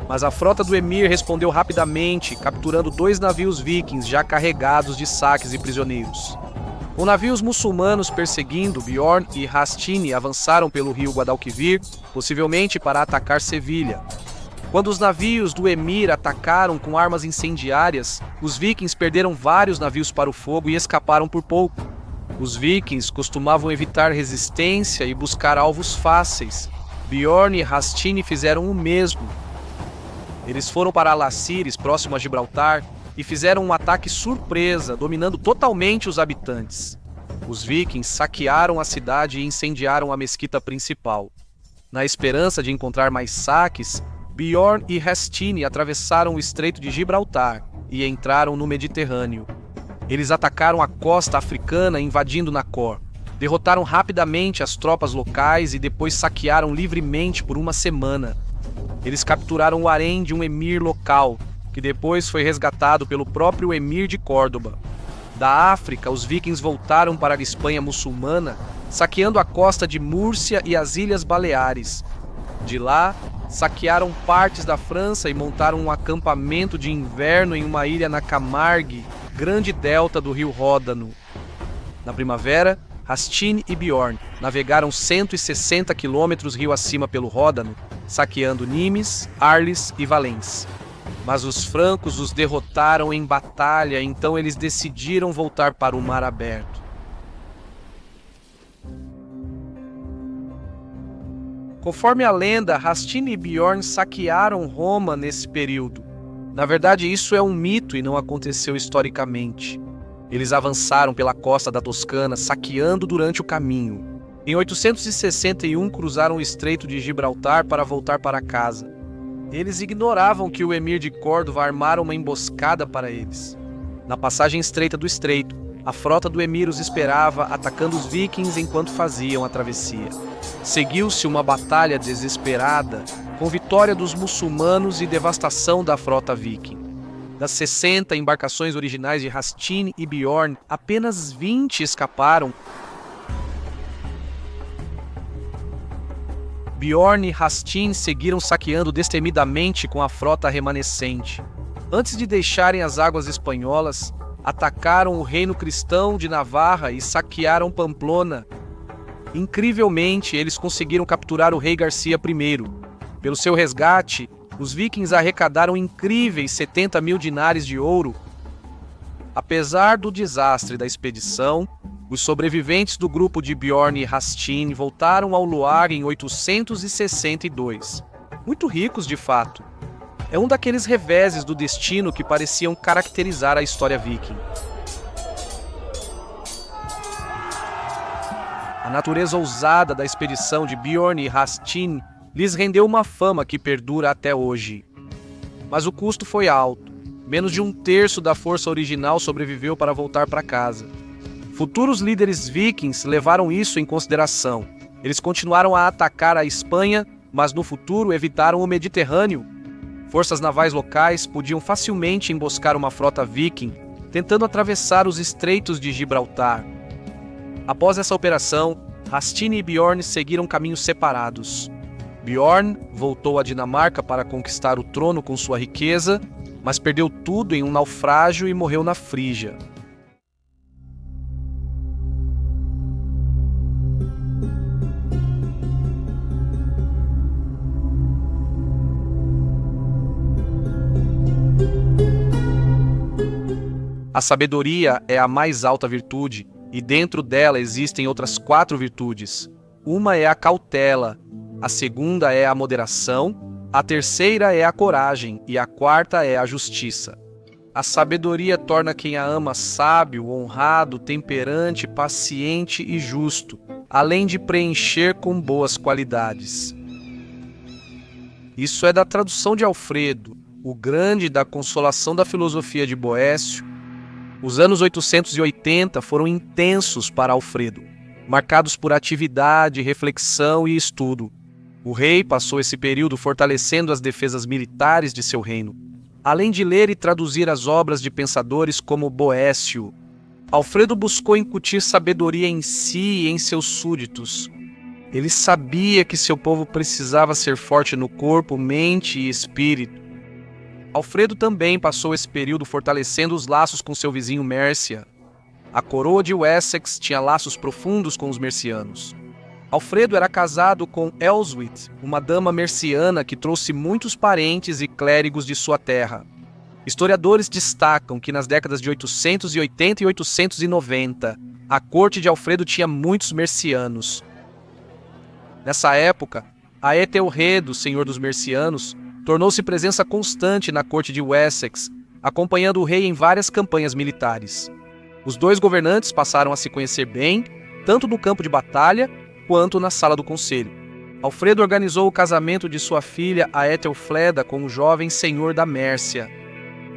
Mas a frota do Emir respondeu rapidamente, capturando 2 navios vikings já carregados de saques e prisioneiros. Com navios muçulmanos perseguindo, Bjorn e Hastini avançaram pelo rio Guadalquivir, possivelmente para atacar Sevilha. Quando os navios do Emir atacaram com armas incendiárias, os vikings perderam vários navios para o fogo e escaparam por pouco. Os vikings costumavam evitar resistência e buscar alvos fáceis. Bjorn e Hastini fizeram o mesmo. Eles foram para Alacires, próximo a Gibraltar, e fizeram um ataque surpresa, dominando totalmente os habitantes. Os vikings saquearam a cidade e incendiaram a mesquita principal. Na esperança de encontrar mais saques, Bjorn e Hastini atravessaram o Estreito de Gibraltar e entraram no Mediterrâneo. Eles atacaram a costa africana invadindo Nacor, derrotaram rapidamente as tropas locais e depois saquearam livremente por uma semana. Eles capturaram o harém de um emir local, que depois foi resgatado pelo próprio emir de Córdoba. Da África, os vikings voltaram para a Espanha muçulmana, saqueando a costa de Múrcia e as Ilhas Baleares. De lá, saquearam partes da França e montaram um acampamento de inverno em uma ilha na Camargue, grande delta do rio Ródano. Na primavera, Hastini e Bjorn navegaram 160 quilômetros rio acima pelo Ródano, saqueando Nimes, Arles e Valence. Mas os francos os derrotaram em batalha, então eles decidiram voltar para o mar aberto. Conforme a lenda, Rastin e Bjorn saquearam Roma nesse período. Na verdade, isso é um mito e não aconteceu historicamente. Eles avançaram pela costa da Toscana, saqueando durante o caminho. Em 861, cruzaram o Estreito de Gibraltar para voltar para casa. Eles ignoravam que o emir de Córdoba armara uma emboscada para eles. Na passagem estreita do estreito, a frota do emir os esperava, atacando os vikings enquanto faziam a travessia. Seguiu-se uma batalha desesperada, com vitória dos muçulmanos e devastação da frota viking. Das 60 embarcações originais de Rastin e Bjorn, apenas 20 escaparam. Bjorn e Rastin seguiram saqueando destemidamente com a frota remanescente. Antes de deixarem as águas espanholas, atacaram o reino cristão de Navarra e saquearam Pamplona. Incrivelmente, eles conseguiram capturar o rei Garcia I. Pelo seu resgate, os vikings arrecadaram incríveis 70 mil dinares de ouro. Apesar do desastre da expedição, os sobreviventes do grupo de Bjorn e Rastin voltaram ao lugar em 862. Muito ricos, de fato. É um daqueles reveses do destino que pareciam caracterizar a história viking. A natureza ousada da expedição de Bjorn e Rastin lhes rendeu uma fama que perdura até hoje. Mas o custo foi alto. Menos de um terço da força original sobreviveu para voltar para casa. Futuros líderes vikings levaram isso em consideração. Eles continuaram a atacar a Espanha, mas no futuro evitaram o Mediterrâneo. Forças navais locais podiam facilmente emboscar uma frota viking, tentando atravessar os estreitos de Gibraltar. Após essa operação, Rastin e Bjorn seguiram caminhos separados. Bjorn voltou à Dinamarca para conquistar o trono com sua riqueza, mas perdeu tudo em um naufrágio e morreu na Frígia. A sabedoria é a mais alta virtude, e dentro dela existem outras 4 virtudes. Uma é a cautela, a segunda é a moderação, a terceira é a coragem e a quarta é a justiça. A sabedoria torna quem a ama sábio, honrado, temperante, paciente e justo, além de preencher com boas qualidades. Isso é da tradução de Alfredo, o grande da Consolação da Filosofia de Boécio. Os anos 880 foram intensos para Alfredo, marcados por atividade, reflexão e estudo. O rei passou esse período fortalecendo as defesas militares de seu reino, além de ler e traduzir as obras de pensadores como Boécio. Alfredo buscou incutir sabedoria em si e em seus súditos. Ele sabia que seu povo precisava ser forte no corpo, mente e espírito. Alfredo também passou esse período fortalecendo os laços com seu vizinho Mércia. A coroa de Wessex tinha laços profundos com os mercianos. Alfredo era casado com Elswith, uma dama merciana que trouxe muitos parentes e clérigos de sua terra. Historiadores destacam que nas décadas de 880 e 890, a corte de Alfredo tinha muitos mercianos. Nessa época, Aethelredo, senhor dos mercianos, tornou-se presença constante na corte de Wessex, acompanhando o rei em várias campanhas militares. Os dois governantes passaram a se conhecer bem, tanto no campo de batalha quanto na sala do conselho. Alfredo organizou o casamento de sua filha Aethelfleda com o jovem senhor da Mércia.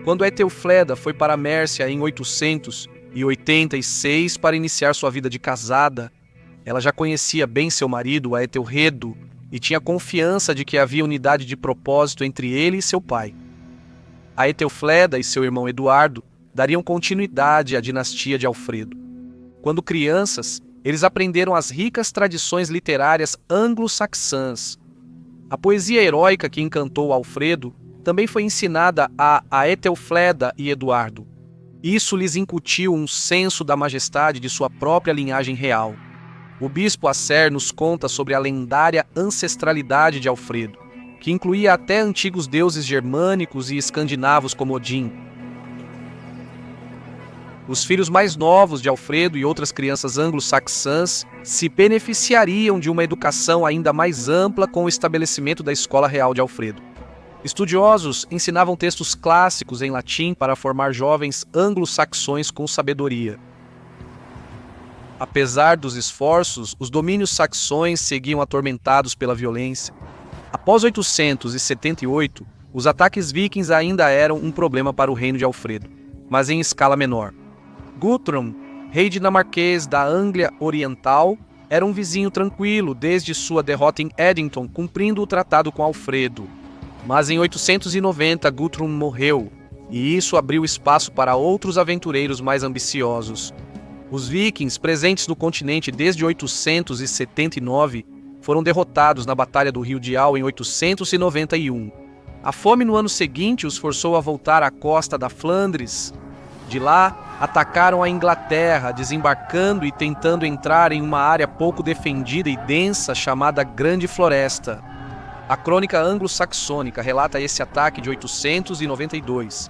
Quando Aethelfleda foi para a Mércia em 886 para iniciar sua vida de casada, ela já conhecia bem seu marido, Aethelredo, e tinha confiança de que havia unidade de propósito entre ele e seu pai. Aethelfleda e seu irmão Eduardo dariam continuidade à dinastia de Alfredo. Quando crianças, eles aprenderam as ricas tradições literárias anglo-saxãs. A poesia heróica que encantou Alfredo também foi ensinada a Aethelfleda e Eduardo. Isso lhes incutiu um senso da majestade de sua própria linhagem real. O bispo Acer nos conta sobre a lendária ancestralidade de Alfredo, que incluía até antigos deuses germânicos e escandinavos como Odin. Os filhos mais novos de Alfredo e outras crianças anglo-saxãs se beneficiariam de uma educação ainda mais ampla com o estabelecimento da Escola Real de Alfredo. Estudiosos ensinavam textos clássicos em latim para formar jovens anglo-saxões com sabedoria. Apesar dos esforços, os domínios saxões seguiam atormentados pela violência. Após 878, os ataques vikings ainda eram um problema para o reino de Alfredo, mas em escala menor. Guthrum, rei dinamarquês da Anglia Oriental, era um vizinho tranquilo desde sua derrota em Edington, cumprindo o tratado com Alfredo. Mas em 890 Guthrum morreu, e isso abriu espaço para outros aventureiros mais ambiciosos. Os vikings, presentes no continente desde 879, foram derrotados na Batalha do Rio Dial em 891. A fome no ano seguinte os forçou a voltar à costa da Flandres. De lá, atacaram a Inglaterra, desembarcando e tentando entrar em uma área pouco defendida e densa chamada Grande Floresta. A crônica anglo-saxônica relata esse ataque de 892.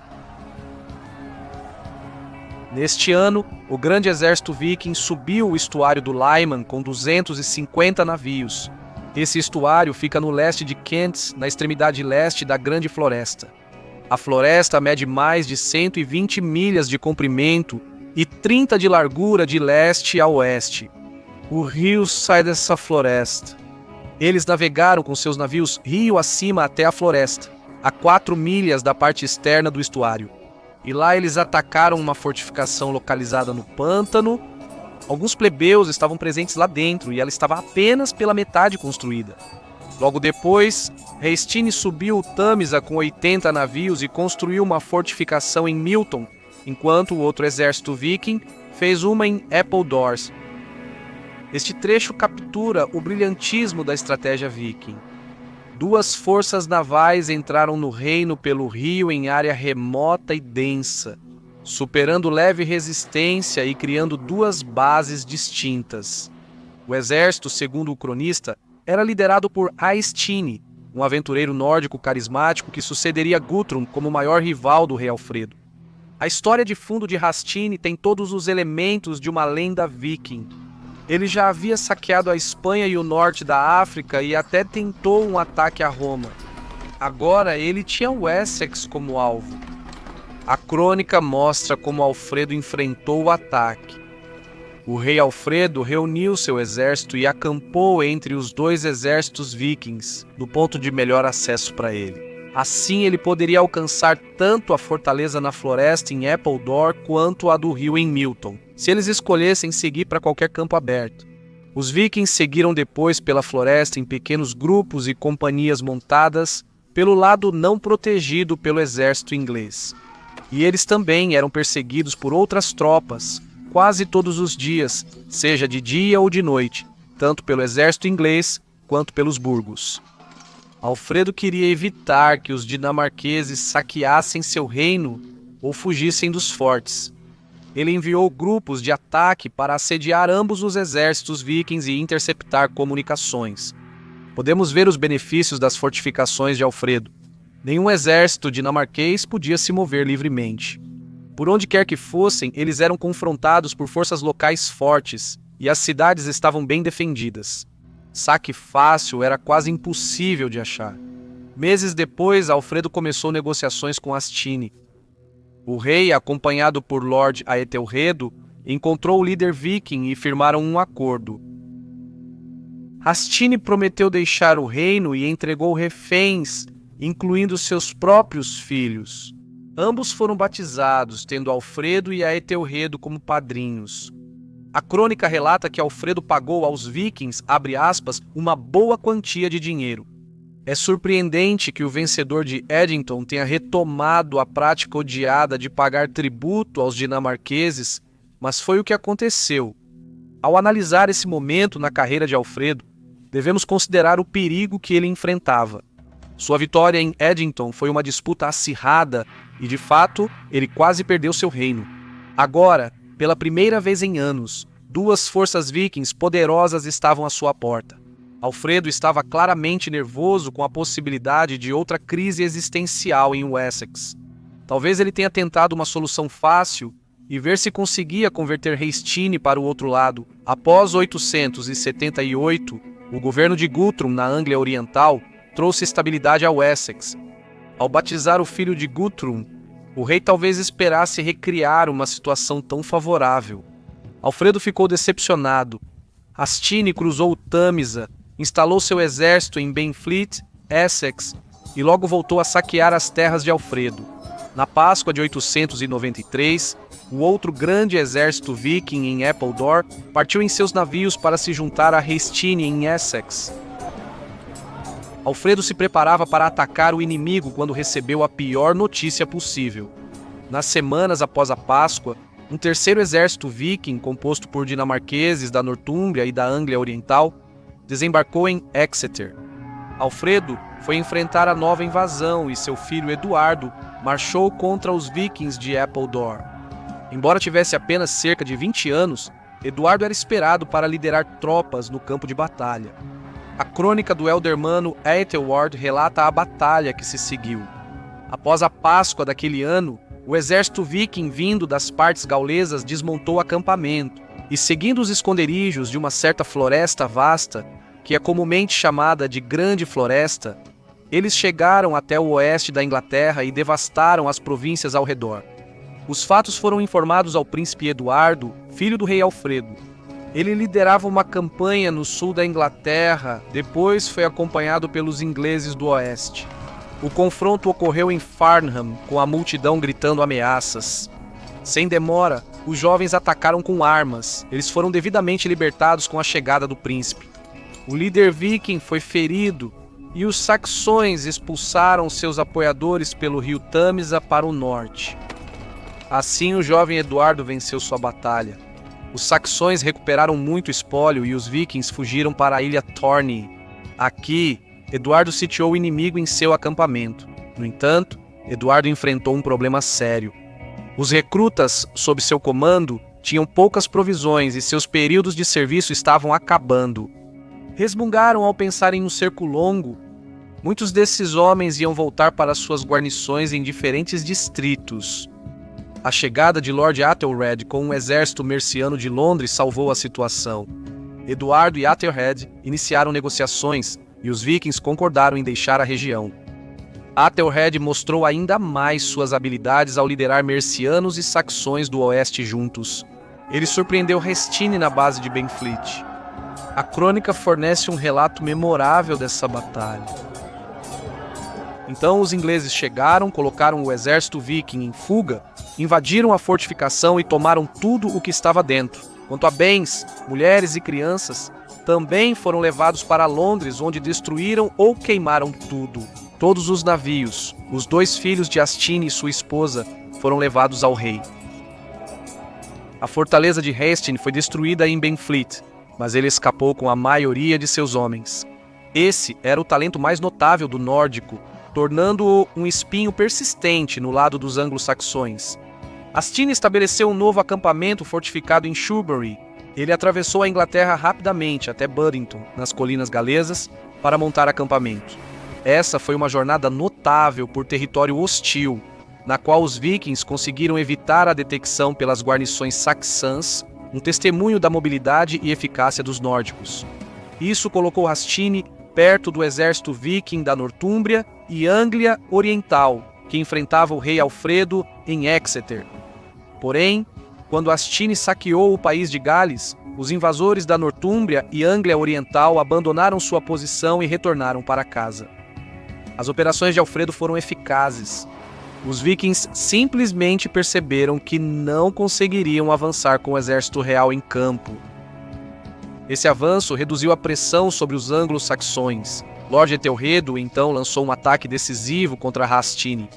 Neste ano, o grande exército viking subiu o estuário do Lyman com 250 navios. Esse estuário fica no leste de Kent, na extremidade leste da Grande Floresta. A floresta mede mais de 120 milhas de comprimento e 30 de largura de leste a oeste. O rio sai dessa floresta. Eles navegaram com seus navios rio acima até a floresta, a 4 milhas da parte externa do estuário. E lá eles atacaram uma fortificação localizada no pântano. Alguns plebeus estavam presentes lá dentro e ela estava apenas pela metade construída. Logo depois, Hastings subiu o Tâmisa com 80 navios e construiu uma fortificação em Milton, enquanto o outro exército viking fez uma em Appledore. Este trecho captura o brilhantismo da estratégia viking. 2 forças navais entraram no reino pelo rio em área remota e densa, superando leve resistência e criando 2 bases distintas. O exército, segundo o cronista, era liderado por Aistini, um aventureiro nórdico carismático que sucederia Guthrum como o maior rival do rei Alfredo. A história de fundo de Hastini tem todos os elementos de uma lenda viking. Ele já havia saqueado a Espanha e o norte da África e até tentou um ataque a Roma. Agora ele tinha o Wessex como alvo. A crônica mostra como Alfredo enfrentou o ataque. O rei Alfredo reuniu seu exército e acampou entre os 2 exércitos vikings, no ponto de melhor acesso para ele. Assim ele poderia alcançar tanto a fortaleza na floresta em Appledore quanto a do rio em Milton, se eles escolhessem seguir para qualquer campo aberto. Os vikings seguiram depois pela floresta em pequenos grupos e companhias montadas pelo lado não protegido pelo exército inglês. E eles também eram perseguidos por outras tropas, quase todos os dias, seja de dia ou de noite, tanto pelo exército inglês quanto pelos burgos. Alfredo queria evitar que os dinamarqueses saqueassem seu reino ou fugissem dos fortes. Ele enviou grupos de ataque para assediar ambos os exércitos vikings e interceptar comunicações. Podemos ver os benefícios das fortificações de Alfredo. Nenhum exército dinamarquês podia se mover livremente. Por onde quer que fossem, eles eram confrontados por forças locais fortes e as cidades estavam bem defendidas. Saque fácil era quase impossível de achar. Meses depois, Alfredo começou negociações com Astini. O rei, acompanhado por Lord Aethelredo, encontrou o líder viking e firmaram um acordo. Astini prometeu deixar o reino e entregou reféns, incluindo seus próprios filhos. Ambos foram batizados, tendo Alfredo e Aethelredo como padrinhos. A crônica relata que Alfredo pagou aos vikings, abre aspas, uma boa quantia de dinheiro. É surpreendente que o vencedor de Edington tenha retomado a prática odiada de pagar tributo aos dinamarqueses, mas foi o que aconteceu. Ao analisar esse momento na carreira de Alfredo, devemos considerar o perigo que ele enfrentava. Sua vitória em Edington foi uma disputa acirrada e, de fato, ele quase perdeu seu reino. Agora, pela primeira vez em anos, 2 forças vikings poderosas estavam à sua porta. Alfredo estava claramente nervoso com a possibilidade de outra crise existencial em Wessex. Talvez ele tenha tentado uma solução fácil e ver se conseguia converter Hastings para o outro lado. Após 878, o governo de Guthrum, na Anglia Oriental, trouxe estabilidade ao Wessex. Ao batizar o filho de Guthrum, o rei talvez esperasse recriar uma situação tão favorável. Alfredo ficou decepcionado. Hastings cruzou o Tâmisa, instalou seu exército em Benfleet, Essex, e logo voltou a saquear as terras de Alfredo. Na Páscoa de 893, o outro grande exército viking em Appledore partiu em seus navios para se juntar a Hastings em Essex. Alfredo se preparava para atacar o inimigo quando recebeu a pior notícia possível. Nas semanas após a Páscoa, um terceiro exército viking, composto por dinamarqueses da Nortúmbria e da Anglia Oriental, desembarcou em Exeter. Alfredo foi enfrentar a nova invasão e seu filho Eduardo marchou contra os vikings de Appledore. Embora tivesse apenas cerca de 20 anos, Eduardo era esperado para liderar tropas no campo de batalha. A crônica do Eldermano Æthelward relata a batalha que se seguiu. Após a Páscoa daquele ano, o exército viking vindo das partes gaulesas desmontou o acampamento e, seguindo os esconderijos de uma certa floresta vasta, que é comumente chamada de Grande Floresta, eles chegaram até o oeste da Inglaterra e devastaram as províncias ao redor. Os fatos foram informados ao príncipe Eduardo, filho do rei Alfredo. Ele liderava uma campanha no sul da Inglaterra, depois foi acompanhado pelos ingleses do oeste. O confronto ocorreu em Farnham, com a multidão gritando ameaças. Sem demora, os jovens atacaram com armas. Eles foram devidamente libertados com a chegada do príncipe. O líder viking foi ferido e os saxões expulsaram seus apoiadores pelo rio Tâmisa para o norte. Assim, o jovem Eduardo venceu sua batalha. Os saxões recuperaram muito espólio e os vikings fugiram para a ilha Thorney. Aqui, Eduardo sitiou o inimigo em seu acampamento. No entanto, Eduardo enfrentou um problema sério. Os recrutas, sob seu comando, tinham poucas provisões e seus períodos de serviço estavam acabando. Resmungaram ao pensar em um cerco longo. Muitos desses homens iam voltar para suas guarnições em diferentes distritos. A chegada de Lord Athelred com um exército merciano de Londres salvou a situação. Eduardo e Athelred iniciaram negociações e os vikings concordaram em deixar a região. Athelred mostrou ainda mais suas habilidades ao liderar mercianos e saxões do oeste juntos. Ele surpreendeu Hastings na base de Benfleet. A crônica fornece um relato memorável dessa batalha. Então os ingleses chegaram, colocaram o exército viking em fuga, invadiram a fortificação e tomaram tudo o que estava dentro. Quanto a bens, mulheres e crianças, também foram levados para Londres, onde destruíram ou queimaram tudo. Todos os navios, os 2 filhos de Hastings e sua esposa, foram levados ao rei. A fortaleza de Hastings foi destruída em Benfleet, mas ele escapou com a maioria de seus homens. Esse era o talento mais notável do nórdico, tornando-o um espinho persistente no lado dos anglo-saxões. Hastings estabeleceu um novo acampamento fortificado em Shrewsbury. Ele atravessou a Inglaterra rapidamente até Buddington, nas colinas galesas, para montar acampamento. Essa foi uma jornada notável por território hostil, na qual os vikings conseguiram evitar a detecção pelas guarnições saxãs, um testemunho da mobilidade e eficácia dos nórdicos. Isso colocou Hastings perto do exército viking da Nortúmbria e Anglia Oriental, que enfrentava o rei Alfredo em Exeter. Porém, quando Hastings saqueou o país de Gales, os invasores da Nortúmbria e Anglia Oriental abandonaram sua posição e retornaram para casa. As operações de Alfredo foram eficazes. Os vikings simplesmente perceberam que não conseguiriam avançar com o exército real em campo. Esse avanço reduziu a pressão sobre os anglo-saxões. Lord Ethelredo então lançou um ataque decisivo contra Hastings.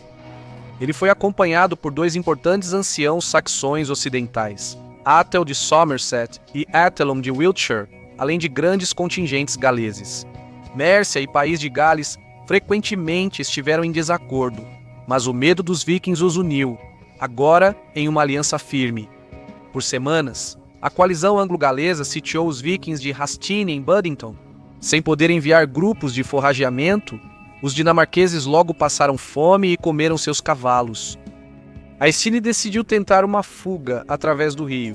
Ele foi acompanhado por 2 importantes anciãos saxões ocidentais, Athel de Somerset e Athelon de Wiltshire, além de grandes contingentes galeses. Mércia e País de Gales frequentemente estiveram em desacordo, mas o medo dos vikings os uniu, agora em uma aliança firme. Por semanas, a coalizão anglo-galesa sitiou os vikings de Hastings em Buddington. Sem poder enviar grupos de forrageamento, os dinamarqueses logo passaram fome e comeram seus cavalos. Aestine decidiu tentar uma fuga através do rio.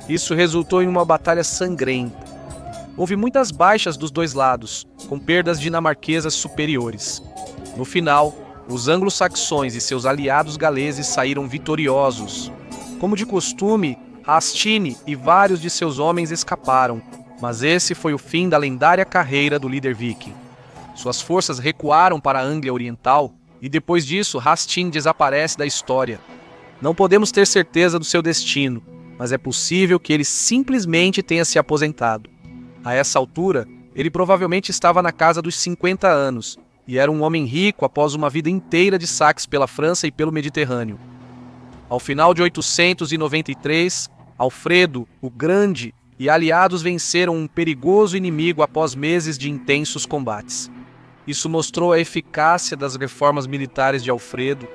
Isso resultou em uma batalha sangrenta. Houve muitas baixas dos dois lados, com perdas dinamarquesas superiores. No final, os anglo-saxões e seus aliados galeses saíram vitoriosos. Como de costume, Aestine e vários de seus homens escaparam, mas esse foi o fim da lendária carreira do líder viking. Suas forças recuaram para a Anglia Oriental e depois disso Hastin desaparece da história. Não podemos ter certeza do seu destino, mas é possível que ele simplesmente tenha se aposentado. A essa altura, ele provavelmente estava na casa dos 50 anos e era um homem rico após uma vida inteira de saques pela França e pelo Mediterrâneo. Ao final de 893, Alfredo, o Grande, e aliados venceram um perigoso inimigo após meses de intensos combates. Isso mostrou a eficácia das reformas militares de Alfredo.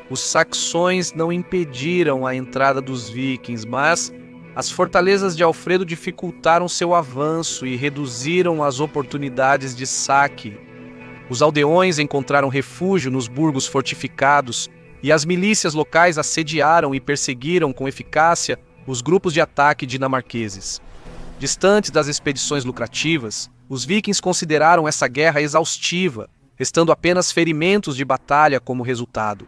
Os saxões não impediram a entrada dos vikings, mas as fortalezas de Alfredo dificultaram seu avanço e reduziram as oportunidades de saque. Os aldeões encontraram refúgio nos burgos fortificados e as milícias locais assediaram e perseguiram com eficácia os grupos de ataque dinamarqueses. Distantes das expedições lucrativas, os vikings consideraram essa guerra exaustiva, restando apenas ferimentos de batalha como resultado.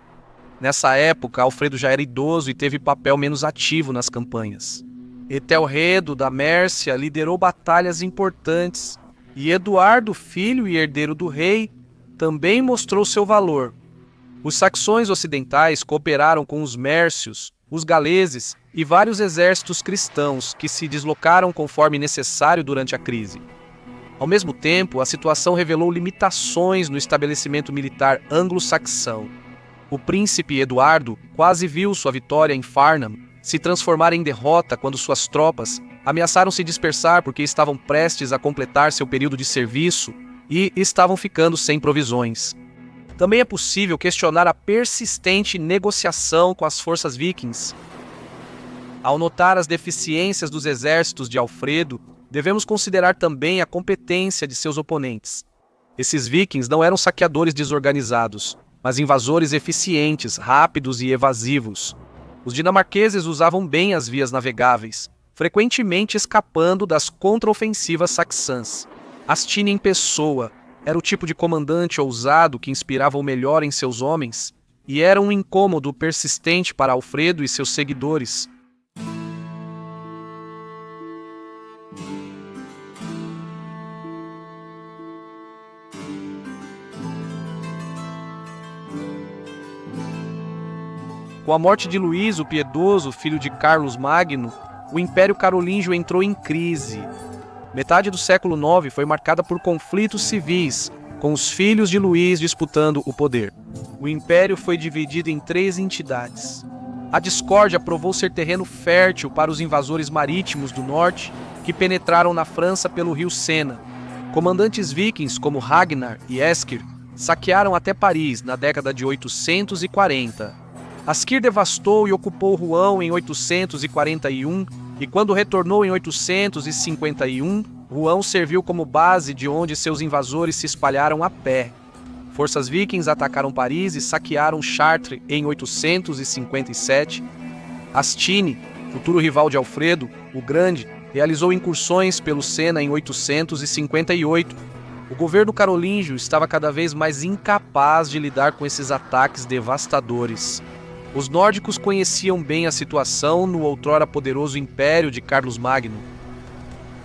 Nessa época, Alfredo já era idoso e teve papel menos ativo nas campanhas. Etelredo, da Mércia, liderou batalhas importantes, e Eduardo, filho e herdeiro do rei, também mostrou seu valor. Os saxões ocidentais cooperaram com os mércios, os galeses e vários exércitos cristãos que se deslocaram conforme necessário durante a crise. Ao mesmo tempo, a situação revelou limitações no estabelecimento militar anglo-saxão. O príncipe Eduardo quase viu sua vitória em Farnham se transformar em derrota quando suas tropas ameaçaram se dispersar porque estavam prestes a completar seu período de serviço e estavam ficando sem provisões. Também é possível questionar a persistente negociação com as forças vikings. Ao notar as deficiências dos exércitos de Alfredo, devemos considerar também a competência de seus oponentes. Esses vikings não eram saqueadores desorganizados, mas invasores eficientes, rápidos e evasivos. Os dinamarqueses usavam bem as vias navegáveis, frequentemente escapando das contraofensivas saxãs. Aestine em pessoa era o tipo de comandante ousado que inspirava o melhor em seus homens e era um incômodo persistente para Alfredo e seus seguidores. Com a morte de Luís o Piedoso, filho de Carlos Magno, o Império Carolíngio entrou em crise. Metade do século IX foi marcada por conflitos civis, com os filhos de Luís disputando o poder. O Império foi dividido em 3 entidades. A discórdia provou ser terreno fértil para os invasores marítimos do norte, que penetraram na França pelo rio Sena. Comandantes vikings como Ragnar e Eskir saquearam até Paris na década de 840. Askir devastou e ocupou Rouen em 841 e quando retornou em 851, Rouen serviu como base de onde seus invasores se espalharam a pé. Forças vikings atacaram Paris e saquearam Chartres em 857. Aestine, futuro rival de Alfredo, o Grande, realizou incursões pelo Sena em 858. O governo carolíngio estava cada vez mais incapaz de lidar com esses ataques devastadores. Os nórdicos conheciam bem a situação no outrora poderoso Império de Carlos Magno.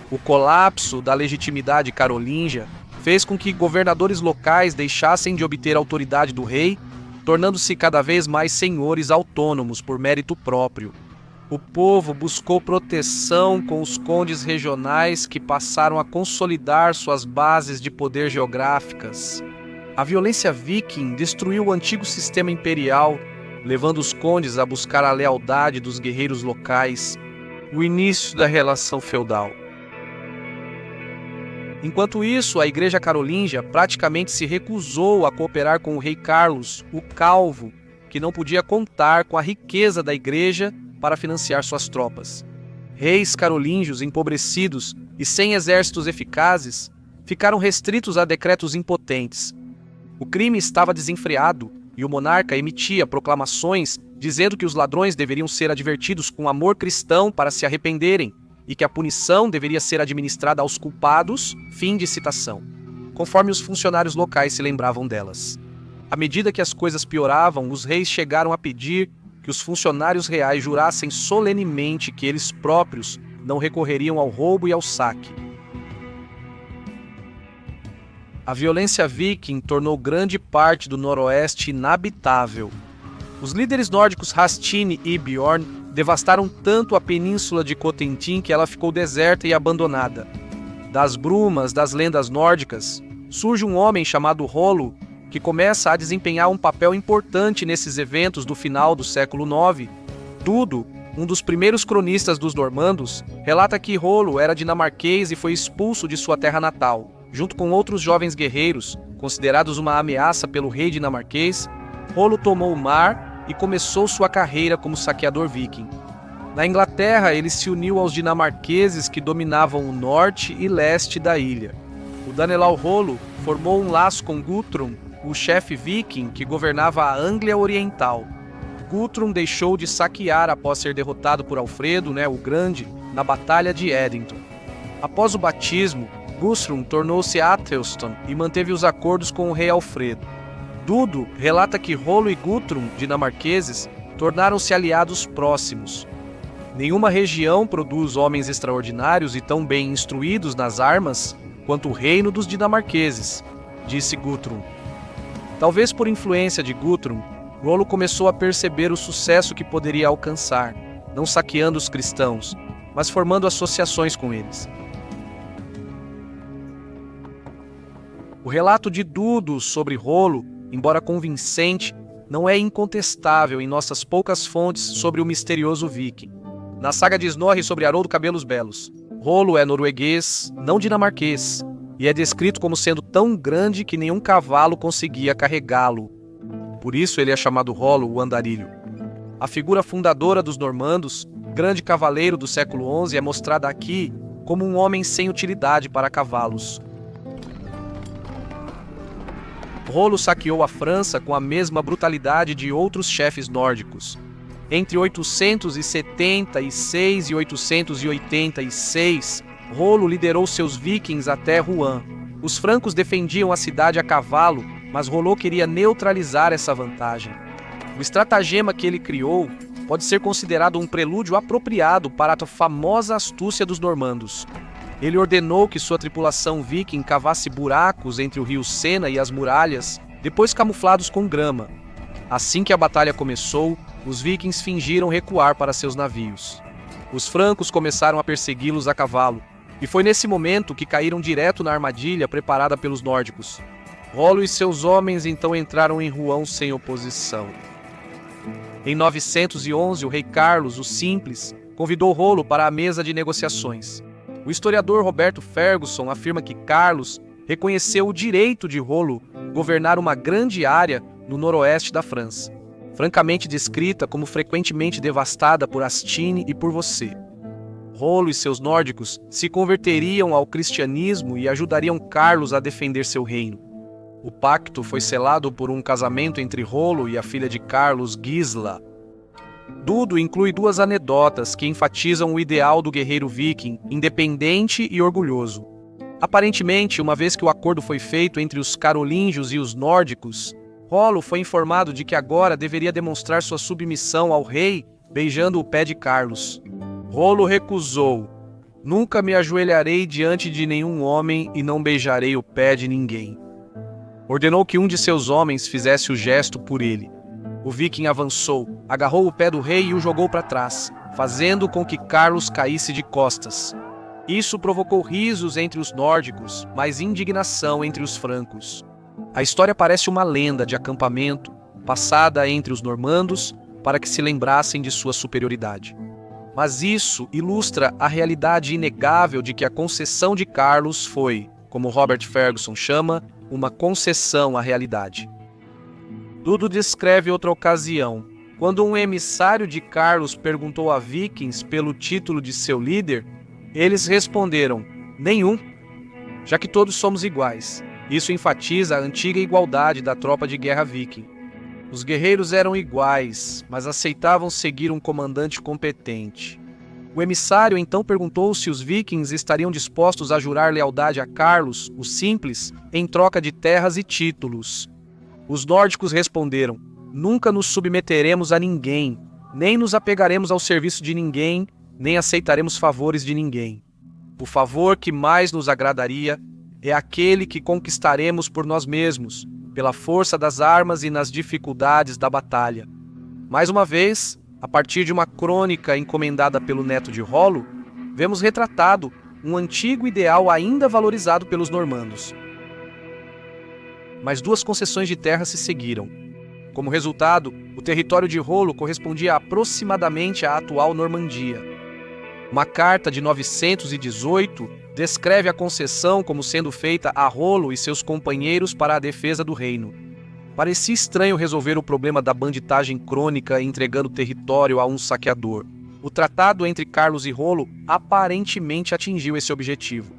O colapso da legitimidade carolíngia fez com que governadores locais deixassem de obter a autoridade do rei, tornando-se cada vez mais senhores autônomos por mérito próprio. O povo buscou proteção com os condes regionais que passaram a consolidar suas bases de poder geográficas. A violência viking destruiu o antigo sistema imperial, levando os condes a buscar a lealdade dos guerreiros locais, o início da relação feudal. Enquanto isso, a Igreja Carolíngia praticamente se recusou a cooperar com o rei Carlos, o Calvo, que não podia contar com a riqueza da Igreja para financiar suas tropas. Reis carolíngios empobrecidos e sem exércitos eficazes ficaram restritos a decretos impotentes. O crime estava desenfreado e o monarca emitia proclamações dizendo que os ladrões deveriam ser advertidos com amor cristão para se arrependerem e que a punição deveria ser administrada aos culpados, fim de citação, conforme os funcionários locais se lembravam delas. À medida que as coisas pioravam, os reis chegaram a pedir que os funcionários reais jurassem solenemente que eles próprios não recorreriam ao roubo e ao saque. A violência viking tornou grande parte do noroeste inabitável. Os líderes nórdicos Hastini e Bjorn devastaram tanto a península de Cotentin que ela ficou deserta e abandonada. Das brumas das lendas nórdicas, surge um homem chamado Rollo, que começa a desempenhar um papel importante nesses eventos do final do século IX. Dudo, um dos primeiros cronistas dos normandos, relata que Rollo era dinamarquês e foi expulso de sua terra natal. Junto com outros jovens guerreiros, considerados uma ameaça pelo rei dinamarquês, Rollo tomou o mar e começou sua carreira como saqueador viking. Na Inglaterra, ele se uniu aos dinamarqueses que dominavam o norte e leste da ilha. O Danelau Rollo formou um laço com Guthrum, o chefe viking que governava a Anglia Oriental. Guthrum deixou de saquear após ser derrotado por Alfredo, o Grande, na Batalha de Edington. Após o batismo, Guthrum tornou-se Athelstan e manteve os acordos com o rei Alfredo. Dudo relata que Rollo e Guthrum, dinamarqueses, tornaram-se aliados próximos. Nenhuma região produz homens extraordinários e tão bem instruídos nas armas quanto o reino dos dinamarqueses, disse Guthrum. Talvez por influência de Guthrum, Rollo começou a perceber o sucesso que poderia alcançar, não saqueando os cristãos, mas formando associações com eles. O relato de Dudo sobre Rollo, embora convincente, não é incontestável em nossas poucas fontes sobre o misterioso viking. Na saga de Snorri sobre Haroldo Cabelos Belos, Rollo é norueguês, não dinamarquês, e é descrito como sendo tão grande que nenhum cavalo conseguia carregá-lo. Por isso ele é chamado Rollo, o Andarilho. A figura fundadora dos normandos, grande cavaleiro do século XI, é mostrada aqui como um homem sem utilidade para cavalos. Rollo saqueou a França com a mesma brutalidade de outros chefes nórdicos. Entre 876 e 886, Rollo liderou seus vikings até Rouen. Os francos defendiam a cidade a cavalo, mas Rollo queria neutralizar essa vantagem. O estratagema que ele criou pode ser considerado um prelúdio apropriado para a famosa astúcia dos normandos. Ele ordenou que sua tripulação viking cavasse buracos entre o rio Sena e as muralhas, depois camuflados com grama. Assim que a batalha começou, os vikings fingiram recuar para seus navios. Os francos começaram a persegui-los a cavalo, e foi nesse momento que caíram direto na armadilha preparada pelos nórdicos. Rollo e seus homens então entraram em Rouen sem oposição. Em 911, o rei Carlos, o Simples, convidou Rollo para a mesa de negociações. O historiador Roberto Ferguson afirma que Carlos reconheceu o direito de Rollo governar uma grande área no noroeste da França, francamente descrita como frequentemente devastada por Hastini e por você. Rollo e seus nórdicos se converteriam ao cristianismo e ajudariam Carlos a defender seu reino. O pacto foi selado por um casamento entre Rollo e a filha de Carlos, Gisla. Dudo inclui duas anedotas que enfatizam o ideal do guerreiro viking, independente e orgulhoso. Aparentemente, uma vez que o acordo foi feito entre os carolíngios e os nórdicos, Rollo foi informado de que agora deveria demonstrar sua submissão ao rei, beijando o pé de Carlos. Rollo recusou. Nunca me ajoelharei diante de nenhum homem e não beijarei o pé de ninguém. Ordenou que um de seus homens fizesse o gesto por ele. O viking avançou, agarrou o pé do rei e o jogou para trás, fazendo com que Carlos caísse de costas. Isso provocou risos entre os nórdicos, mas indignação entre os francos. A história parece uma lenda de acampamento, passada entre os normandos, para que se lembrassem de sua superioridade. Mas isso ilustra a realidade inegável de que a concessão de Carlos foi, como Robert Ferguson chama, uma concessão à realidade. Dudo descreve outra ocasião, quando um emissário de Carlos perguntou a vikings pelo título de seu líder, eles responderam, nenhum, já que todos somos iguais. Isso enfatiza a antiga igualdade da tropa de guerra viking. Os guerreiros eram iguais, mas aceitavam seguir um comandante competente. O emissário então perguntou se os vikings estariam dispostos a jurar lealdade a Carlos, o Simples, em troca de terras e títulos. Os nórdicos responderam: nunca nos submeteremos a ninguém, nem nos apegaremos ao serviço de ninguém, nem aceitaremos favores de ninguém. O favor que mais nos agradaria é aquele que conquistaremos por nós mesmos, pela força das armas e nas dificuldades da batalha. Mais uma vez, a partir de uma crônica encomendada pelo neto de Rollo, vemos retratado um antigo ideal ainda valorizado pelos normandos. Mas duas concessões de terra se seguiram. Como resultado, o território de Rollo correspondia aproximadamente à atual Normandia. Uma carta de 918 descreve a concessão como sendo feita a Rollo e seus companheiros para a defesa do reino. Parecia estranho resolver o problema da bandidagem crônica entregando território a um saqueador. O tratado entre Carlos e Rollo aparentemente atingiu esse objetivo.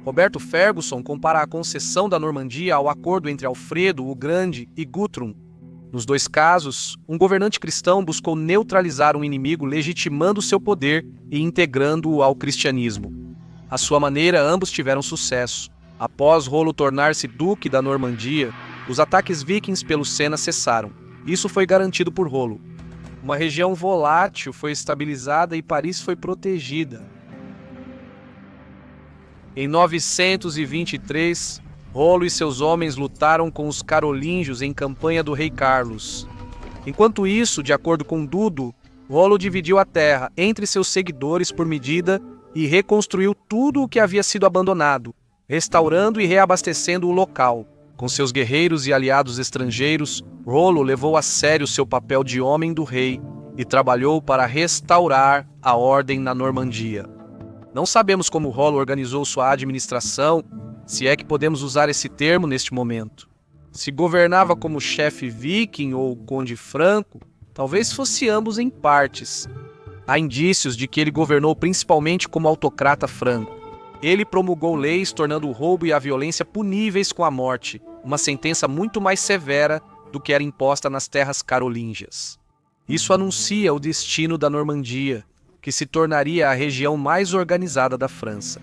Roberto Ferguson compara a concessão da Normandia ao acordo entre Alfredo o Grande e Guthrum. Nos dois casos, um governante cristão buscou neutralizar um inimigo legitimando seu poder e integrando-o ao cristianismo. À sua maneira, ambos tiveram sucesso. Após Rollo tornar-se duque da Normandia, os ataques vikings pelo Sena cessaram. Isso foi garantido por Rollo. Uma região volátil foi estabilizada e Paris foi protegida. Em 923, Rollo e seus homens lutaram com os carolíngios em campanha do rei Carlos. Enquanto isso, de acordo com Dudo, Rollo dividiu a terra entre seus seguidores por medida e reconstruiu tudo o que havia sido abandonado, restaurando e reabastecendo o local. Com seus guerreiros e aliados estrangeiros, Rollo levou a sério seu papel de homem do rei e trabalhou para restaurar a ordem na Normandia. Não sabemos como Rollo organizou sua administração, se é que podemos usar esse termo neste momento. Se governava como chefe viking ou conde franco, talvez fosse ambos em partes. Há indícios de que ele governou principalmente como autocrata franco. Ele promulgou leis tornando o roubo e a violência puníveis com a morte, uma sentença muito mais severa do que era imposta nas terras carolíngias. Isso anuncia o destino da Normandia, que se tornaria a região mais organizada da França.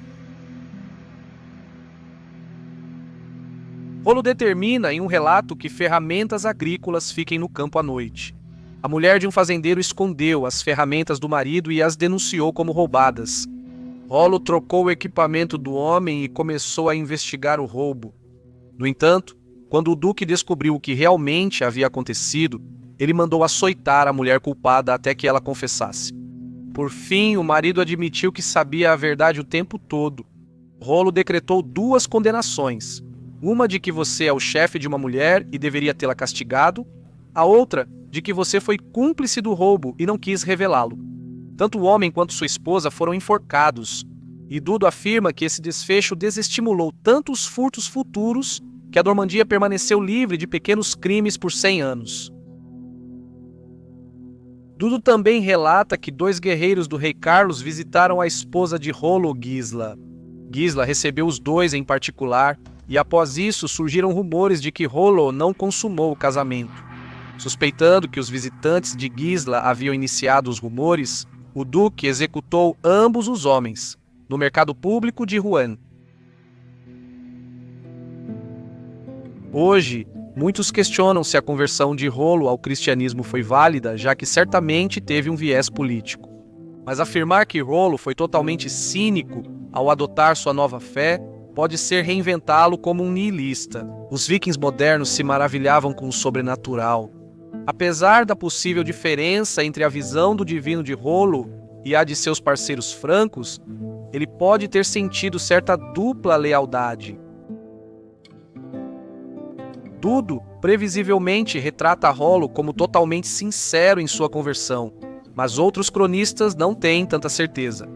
Rollo determina em um relato que ferramentas agrícolas fiquem no campo à noite. A mulher de um fazendeiro escondeu as ferramentas do marido e as denunciou como roubadas. Rollo trocou o equipamento do homem e começou a investigar o roubo. No entanto, quando o duque descobriu o que realmente havia acontecido, ele mandou açoitar a mulher culpada até que ela confessasse. Por fim, o marido admitiu que sabia a verdade o tempo todo. Rollo decretou duas condenações. Uma de que você é o chefe de uma mulher e deveria tê-la castigado, a outra de que você foi cúmplice do roubo e não quis revelá-lo. Tanto o homem quanto sua esposa foram enforcados, e Dudo afirma que esse desfecho desestimulou tanto os furtos futuros que a Normandia permaneceu livre de pequenos crimes por 100 anos. Dudo também relata que 2 guerreiros do rei Carlos visitaram a esposa de Rollo, Gisla. Gisla recebeu os 2 em particular, e após isso surgiram rumores de que Rollo não consumou o casamento. Suspeitando que os visitantes de Gisla haviam iniciado os rumores, o duque executou ambos os homens, no mercado público de Rouen. Hoje, muitos questionam se a conversão de Rollo ao cristianismo foi válida, já que certamente teve um viés político. Mas afirmar que Rollo foi totalmente cínico ao adotar sua nova fé pode ser reinventá-lo como um nihilista. Os vikings modernos se maravilhavam com o sobrenatural. Apesar da possível diferença entre a visão do divino de Rollo e a de seus parceiros francos, ele pode ter sentido certa dupla lealdade. Dudo, previsivelmente, retrata Rollo como totalmente sincero em sua conversão, mas outros cronistas não têm tanta certeza.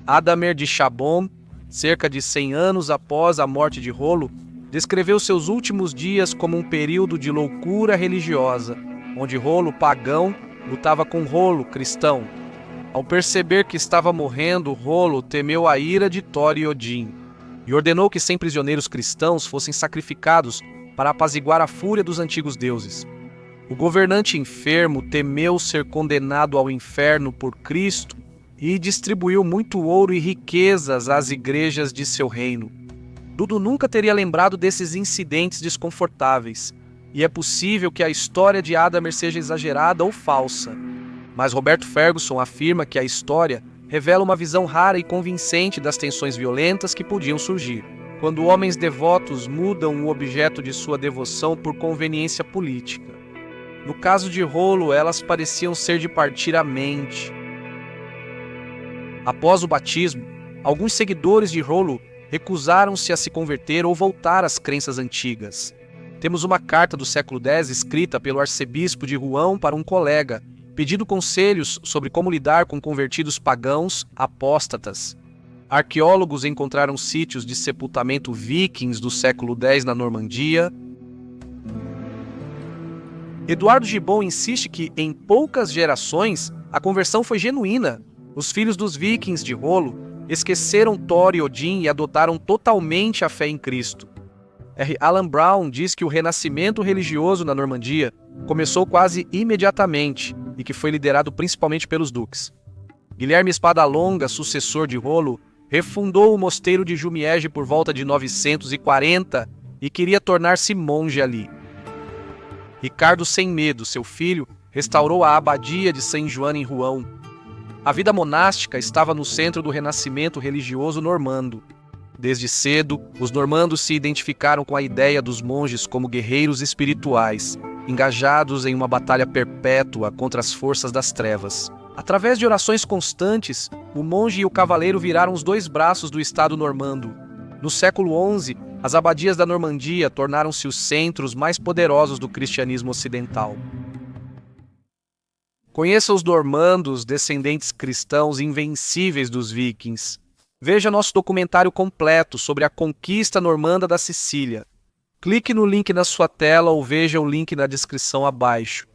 Adamer de Chabon, cerca de 100 anos após a morte de Rollo, descreveu seus últimos dias como um período de loucura religiosa, onde Rollo, pagão, lutava com Rollo, cristão. Ao perceber que estava morrendo, Rollo temeu a ira de Thor e Odin. e ordenou que 100 prisioneiros cristãos fossem sacrificados para apaziguar a fúria dos antigos deuses. O governante enfermo temeu ser condenado ao inferno por Cristo e distribuiu muito ouro e riquezas às igrejas de seu reino. Dudu nunca teria lembrado desses incidentes desconfortáveis, e é possível que a história de Adamer seja exagerada ou falsa. Mas Roberto Ferguson afirma que a história revela uma visão rara e convincente das tensões violentas que podiam surgir, quando homens devotos mudam o objeto de sua devoção por conveniência política. No caso de Rollo, elas pareciam ser de partir a mente. Após o batismo, alguns seguidores de Rollo recusaram-se a se converter ou voltar às crenças antigas. Temos uma carta do século X escrita pelo arcebispo de Rouen para um colega, pedindo conselhos sobre como lidar com convertidos pagãos apóstatas. Arqueólogos encontraram sítios de sepultamento vikings do século X na Normandia. Eduardo Gibbon insiste que, em poucas gerações, a conversão foi genuína. Os filhos dos vikings de Rollo esqueceram Thor e Odin e adotaram totalmente a fé em Cristo. R. Alan Brown diz que o renascimento religioso na Normandia começou quase imediatamente e que foi liderado principalmente pelos duques. Guilherme Espadalonga, sucessor de Rollo, refundou o mosteiro de Jumièges por volta de 940 e queria tornar-se monge ali. Ricardo Sem Medo, seu filho, restaurou a abadia de Saint-Joan em Rouen. A vida monástica estava no centro do renascimento religioso normando. Desde cedo, os normandos se identificaram com a ideia dos monges como guerreiros espirituais, engajados em uma batalha perpétua contra as forças das trevas. Através de orações constantes, o monge e o cavaleiro viraram os dois braços do Estado normando. No século XI, as abadias da Normandia tornaram-se os centros mais poderosos do cristianismo ocidental. Conheça os normandos, descendentes cristãos invencíveis dos vikings. Veja nosso documentário completo sobre a conquista normanda da Sicília. Clique no link na sua tela ou veja o link na descrição abaixo.